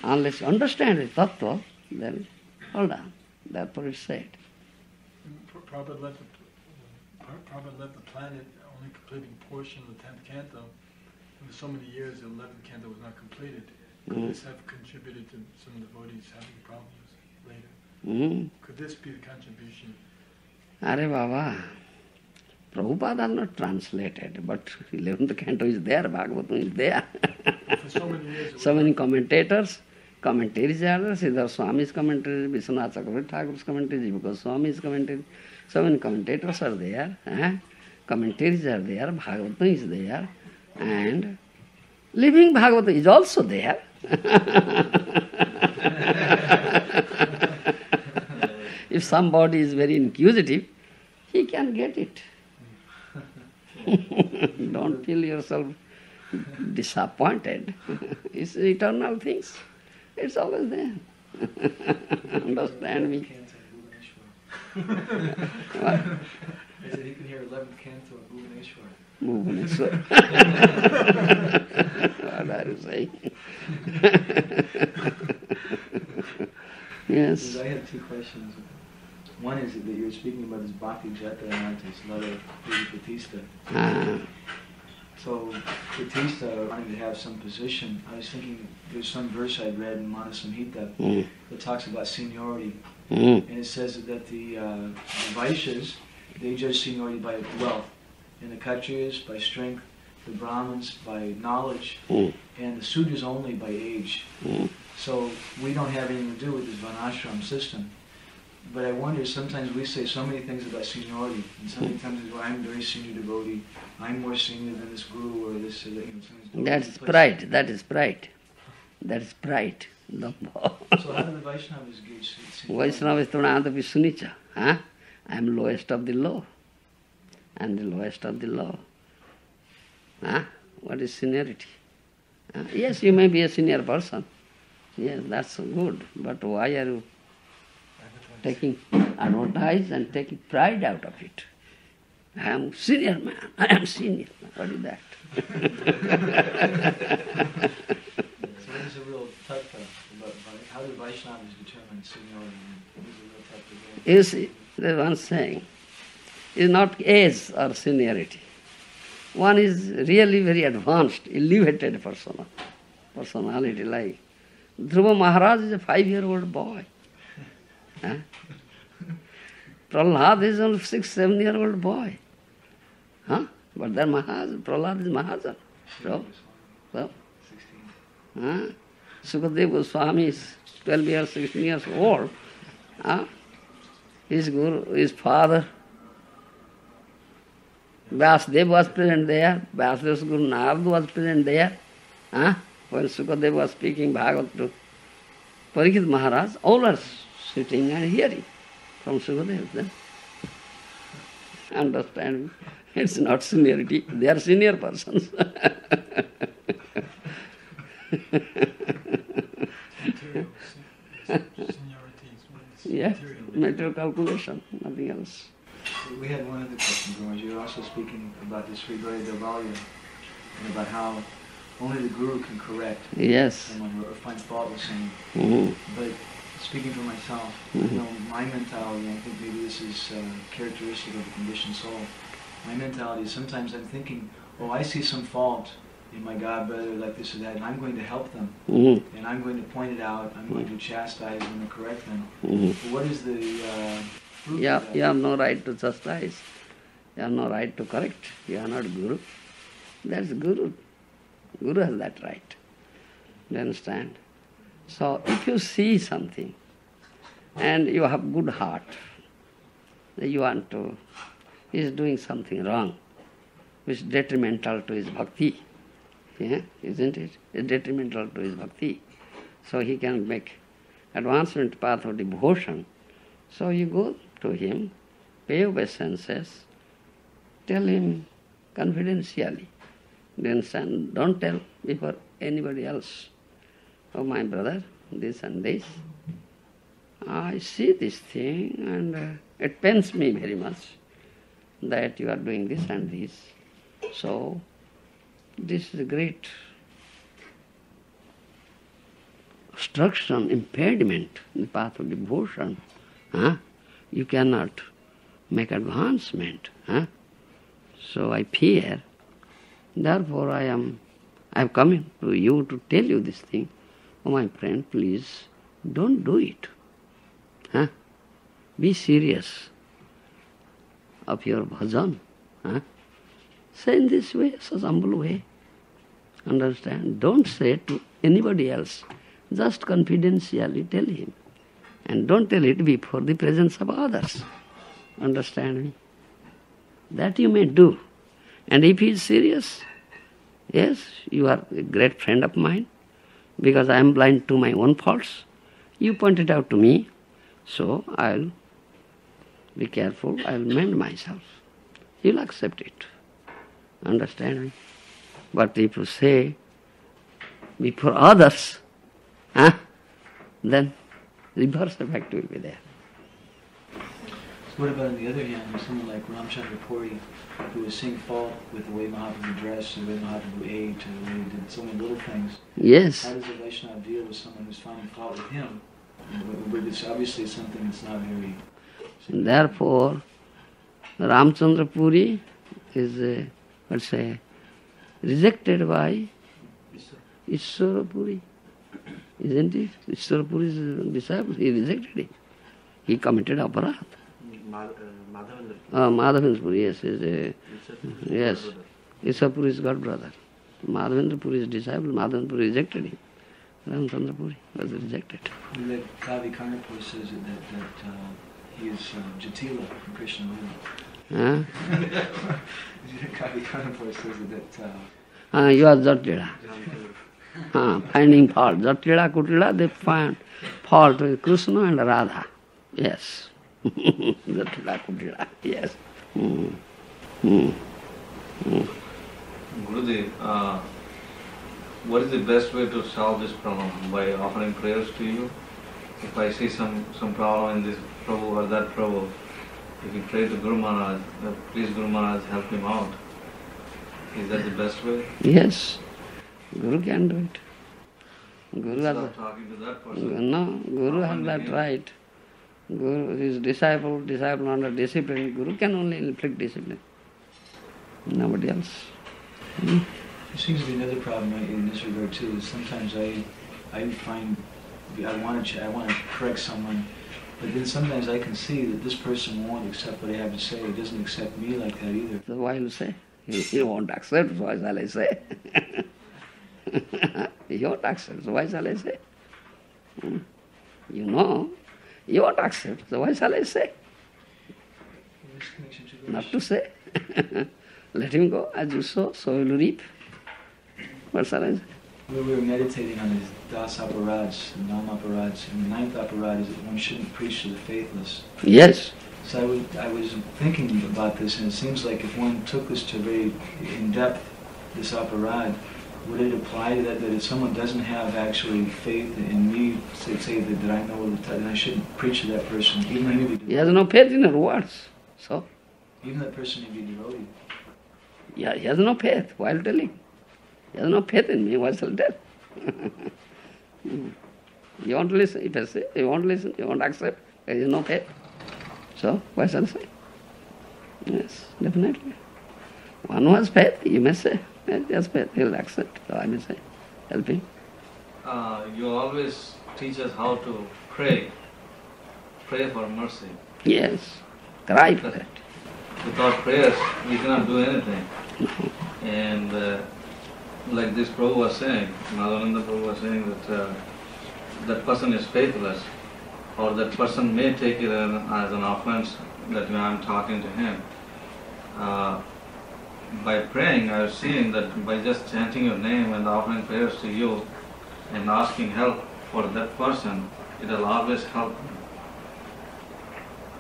Unless you understand the tattva, then fall down. Therefore it said. Prabhupada left the planet only completing portion of the 10th canto. And for so many years, the 11th canto was not completed. Could this have contributed to some devotees having problems later? Could this be the contribution? Are Baba, Prabhupada are not translated, but 11th canto is there, Bhagavatam is there. For so many years, so many commentators, commentaries are there, Siddhar Swami's commentary, Vishwanath Chakravarti Thakur's commentary, because Swami's commentary. So many commentators are there, commentaries are there, Bhagavatam is there, and living Bhagavatam is also there. If somebody is very inquisitive, he can get it. Don't feel yourself disappointed. It's eternal things. It's always there. Understand me? What? I said you can hear 11th canto of Bhubaneswar. What are you saying? Yes. I had two questions. One is that you're speaking about this Bhakti Jata and this letter of Pratista. So Pratista wanting to have some position. I was thinking there's some verse I read in Manasamhita that talks about seniority. And it says that the Vaishyas, they judge seniority by wealth, and the Kshatriyas by strength, the Brahmins by knowledge, and the Sudras only by age. So we don't have anything to do with this Varnashram system. But I wonder, sometimes we say so many things about seniority, and so many times well, I'm a very senior devotee, I'm more senior than this guru or this. That's pride. That is pride. That is pride. So how do the Vaishnavas gauge seniority? Vaisṇava tunādapi sunicca. I am lowest of the low. I am the lowest of the low. What is seniority? Yes, you may be a senior person. Yes, that's good. But why are you taking advertise and taking pride out of it? I am senior man. I am senior man. What is that? So what is the real tattva about how do Vaishnavas determine seniority? What is the real tattva there? You see, there's one saying, it's not age or seniority. One is really very advanced, elevated personality like Dhruva Maharaj is a 5-year-old boy. Prahlad is only 6-7-year-old boy. But then Prahlad is Mahajan. So 16. Sukadeva Goswami is 12 years, 16 years old. His guru, his father, Vyasadeva was present there. Vyasadev's guru Narada was present there. When Sukadeva was speaking Bhagavad to Parikshit Maharaj, all are sitting and hearing from Sukadeva. Then understand, it's not seniority, they are senior persons. Yeah, material calculation, nothing else. We had one other question, Guru. You were also speaking about this Srigaya Devalya and about how only the Guru can correct someone or find fault with someone. But speaking for myself, my mentality, I think maybe this is characteristic of the conditioned soul. My mentality is sometimes I'm thinking, I see some fault in my god brother like this or that, and I'm going to help them. And I'm going to point it out, I'm going to chastise them and correct them. But what is the proof of that? You have no right to chastise. You have no right to correct. You are not Guru. That's Guru. Guru has that right. You understand? So if you see something and you have good heart, you want to, he is doing something wrong, which is detrimental to his bhakti. Isn't it? It's detrimental to his bhakti. So he can make advancement path of devotion. So you go to him, pay obeisances, tell him confidentially. Then don't tell before anybody else. Oh, my brother, this and this. I see this thing and it pains me very much that you are doing this and this. So, this is a great obstruction, impediment in the path of devotion. You cannot make advancement. So I fear. Therefore I have come to you to tell you this thing. Oh my friend, please don't do it. Be serious of your bhajan. Say in this way, such humble way. Understand? Don't say to anybody else. Just confidentially tell him. And don't tell it before the presence of others. Understand me? That you may do. And if he is serious, yes, you are a great friend of mine, because I am blind to my own faults. You point it out to me, so I'll be careful, I'll mend myself. You'll accept it. Understand me? But if you say before others, then reverse effect will be there. So what about on the other hand, someone like Ramchandra Puri, who was seeing fault with the way Mahaprabhu dressed, the way Mahaprabhu ate, and the way he did so many little things? Yes. How does the Vaishnava deal with someone who's finding fault with him, But it's obviously something that's not very... Therefore, Ramchandra Puri is, rejected by Ishvara Puri. Isn't it? Ishvara Puri's disciple, he rejected it. He committed aparādha. Madhavendra Puri, yes. Ishvara Puri's god brother. Madhavendra Puri's disciple, Madhavendra Puri rejected him. Ramchandra Puri was rejected. Kavi Karnapur says that he is Jatila from Krishna Lila. Kavi Karnapur says that... you are Jatila. Finding fault. Jatila, Kutila, they find fault with Kṛṣṇa and Radha. Yes. Jatila, Kutila, yes. Gurudev, what is the best way to solve this problem? By offering prayers to you? If I see some problem in this Prabhu or that Prabhu, if you pray to Guru Maharaj, please Guru Maharaj help him out. Is that the best way? Yes. Guru can do it. Guru has talking to that person. No, Guru has that right. Guru is disciple under discipline. Guru can only inflict discipline. Nobody else. There seems to be another problem in this regard too. Is sometimes I find I want to correct someone, but then sometimes I can see that this person won't accept what I have to say. He doesn't accept me like that either. So why you say? He won't accept, so why shall I say? He won't accept, so why shall I say? You know, he won't accept, so why shall I say? Not to say. Let him go, as you sow, so will you reap. What shall I say? We were meditating on these das aparādhas and nam aparādhas, and the ninth aparādha is that one shouldn't preach to the faithless. Yes. So I was thinking about this, and it seems like if one took this to very in-depth, this aparādha, would it apply to that if someone doesn't have actually faith in me, say that I know that I shouldn't preach to that person, even though he may be He has no faith in your words, so? Even that person may be devotee. Yeah, he has no faith while telling. He has no faith in me, why shall I tell? You won't listen, if I say, you won't listen, you won't accept, there is no faith. So, why shall I say? Yes, definitely. One who has faith, you may say, yes, he has faith, he will accept. So I may say, help him. You always teach us how to pray for mercy. Yes, cry for it. Without prayers, we cannot do anything. And like this Prabhu was saying, Madhavananda Prabhu was saying that that person is faithless, or that person may take it as an offense that I am talking to him. By praying, I have seen that by just chanting your name and offering prayers to you and asking help for that person, it will always help.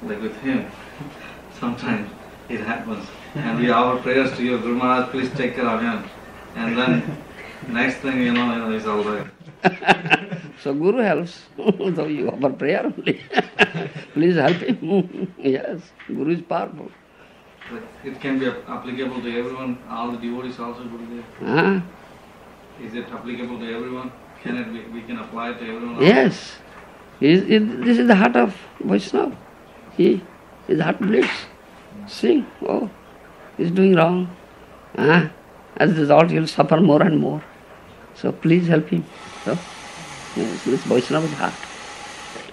Like with him, sometimes it happens. And we offer prayers to you, Guru Maharaj, please take care of him. And then next thing you know, he's all right. So Guru helps, so you offer prayer only. Please help him. Yes, Guru is powerful. But it can be applicable to everyone, all the devotees also, Gurudev? Is it applicable to everyone? Can it be, we can apply it to everyone? Yes. This is the heart of Vaiṣṇava. His heart bleeds. Sing, oh, he's doing wrong. As a result, he'll suffer more and more. So please help him. So, yes, this Vaiṣṇava is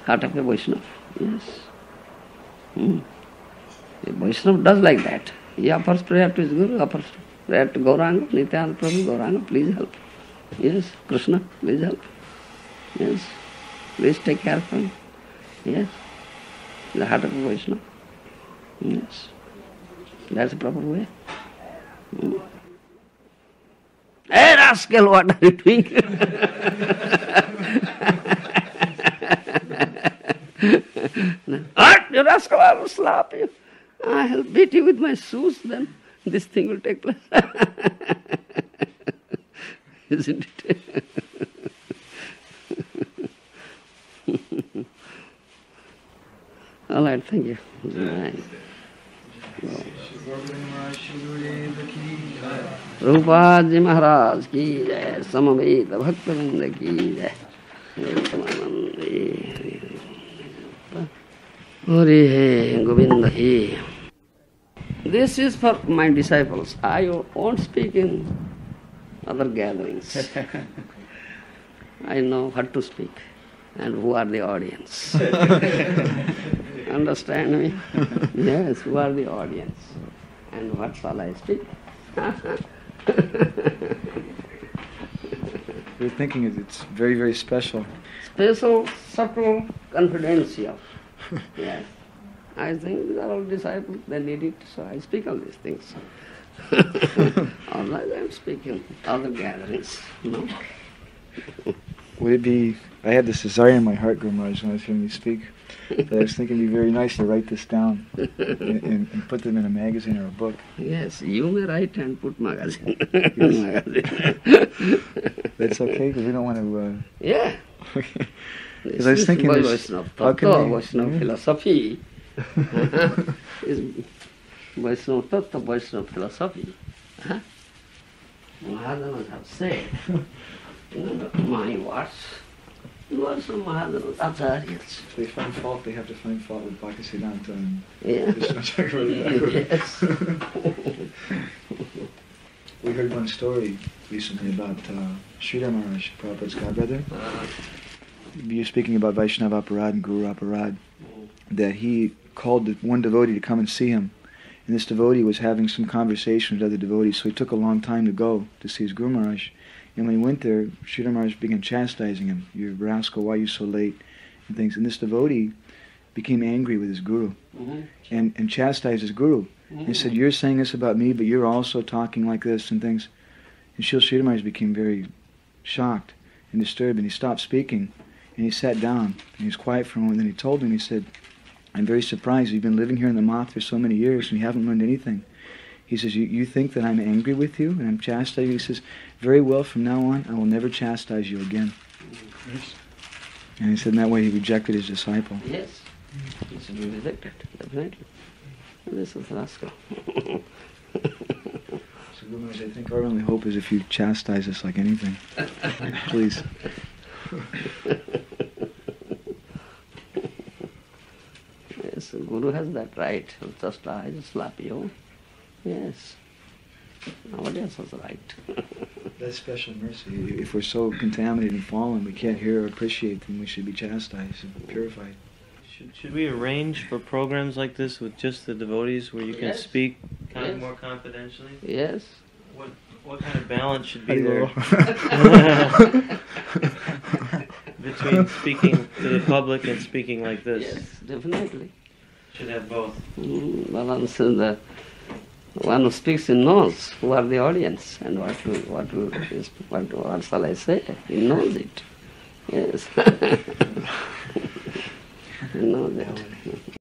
heart of a Vaiṣṇava. Yes. A Vaiṣṇava does like that. He offers prayer to his Guru, offers prayer to Gauranga, Nityananda Prabhu, Gauranga, please help. Yes, Kṛṣṇa, please help. Yes, please take care of him. Yes, the heart of a Vaiṣṇava. Yes, that's the proper way. Hey rascal, what are you doing? What, you rascal, I will slap you. I'll beat you with my shoes, then this thing will take place. Isn't it? All right, thank you. Right. रूपाजी महाराज की जय, समवेत भक्तवृंद की जय। Hari He, Govinda He. This is for my disciples. I won't speak in other gatherings. I know what to speak and who are the audience. Understand me? Yes, who are the audience? And what shall I speak? We're thinking it's very, very special. Special, subtle, confidential. Yes. I think these are all disciples, they need it, so I speak all these things. Otherwise I'm speaking other gatherings, no? Would it be, I had this desire in my heart, Guru Maharaj, when I was hearing you speak, that I was thinking it would be very nice to write this down and put them in a magazine or a book. Yes, you may write and put magazine. Yes. That's okay, because we don't want to... Yeah. Because I was thinking this... Vaishnava philosophy is Vaishnava Tattva, Vaishnava philosophy. Mahadanas have said, not my words, words of Mahadanas, Acharyas. If they find fault, they have to find fault with Bhaktisiddhanta and Yeah. Kṛṣṇa. Yes. We heard one story recently about Sridhar Maharaj, Prabhupada's godbrother. You're speaking about vaiṣṇava aparādha and guru aparādha, that he called one devotee to come and see him. And this devotee was having some conversation with other devotees, so he took a long time to go to see his Guru Maharaj. And when he went there, Sridhar Maharaj began chastising him. "You rascal, why are you so late?" and things. And this devotee became angry with his Guru and chastised his Guru. And he said, "You're saying this about me, but you're also talking like this and things." And Sridhar Maharaj became very shocked and disturbed, and he stopped speaking. And he sat down, and he was quiet for a moment, and then he told him, he said, "I'm very surprised. You've been living here in the Math for so many years, and you haven't learned anything." He says, you think that I'm angry with you, and I'm chastising you? He says, "Very well, from now on, I will never chastise you again." And he said in that way he rejected his disciple. Yes. He should be rejected, definitely. This is rascal. So Guru Maharaj, I think our only hope is if you chastise us like anything. Please. Yes, Guru has that right. Just I just slap you. Yes. Nobody else has the right. That's special mercy. If we're so contaminated and fallen, we can't hear or appreciate them, we should be chastised and purified. Should we arrange for programs like this with just the devotees where you can speak kind of more confidentially? Yes. What kind of balance should be there between speaking to the public and speaking like this? Yes, definitely. Should have both. Balance is the one who speaks, he knows who are the audience and what shall I say? He knows it. Yes. He knows it.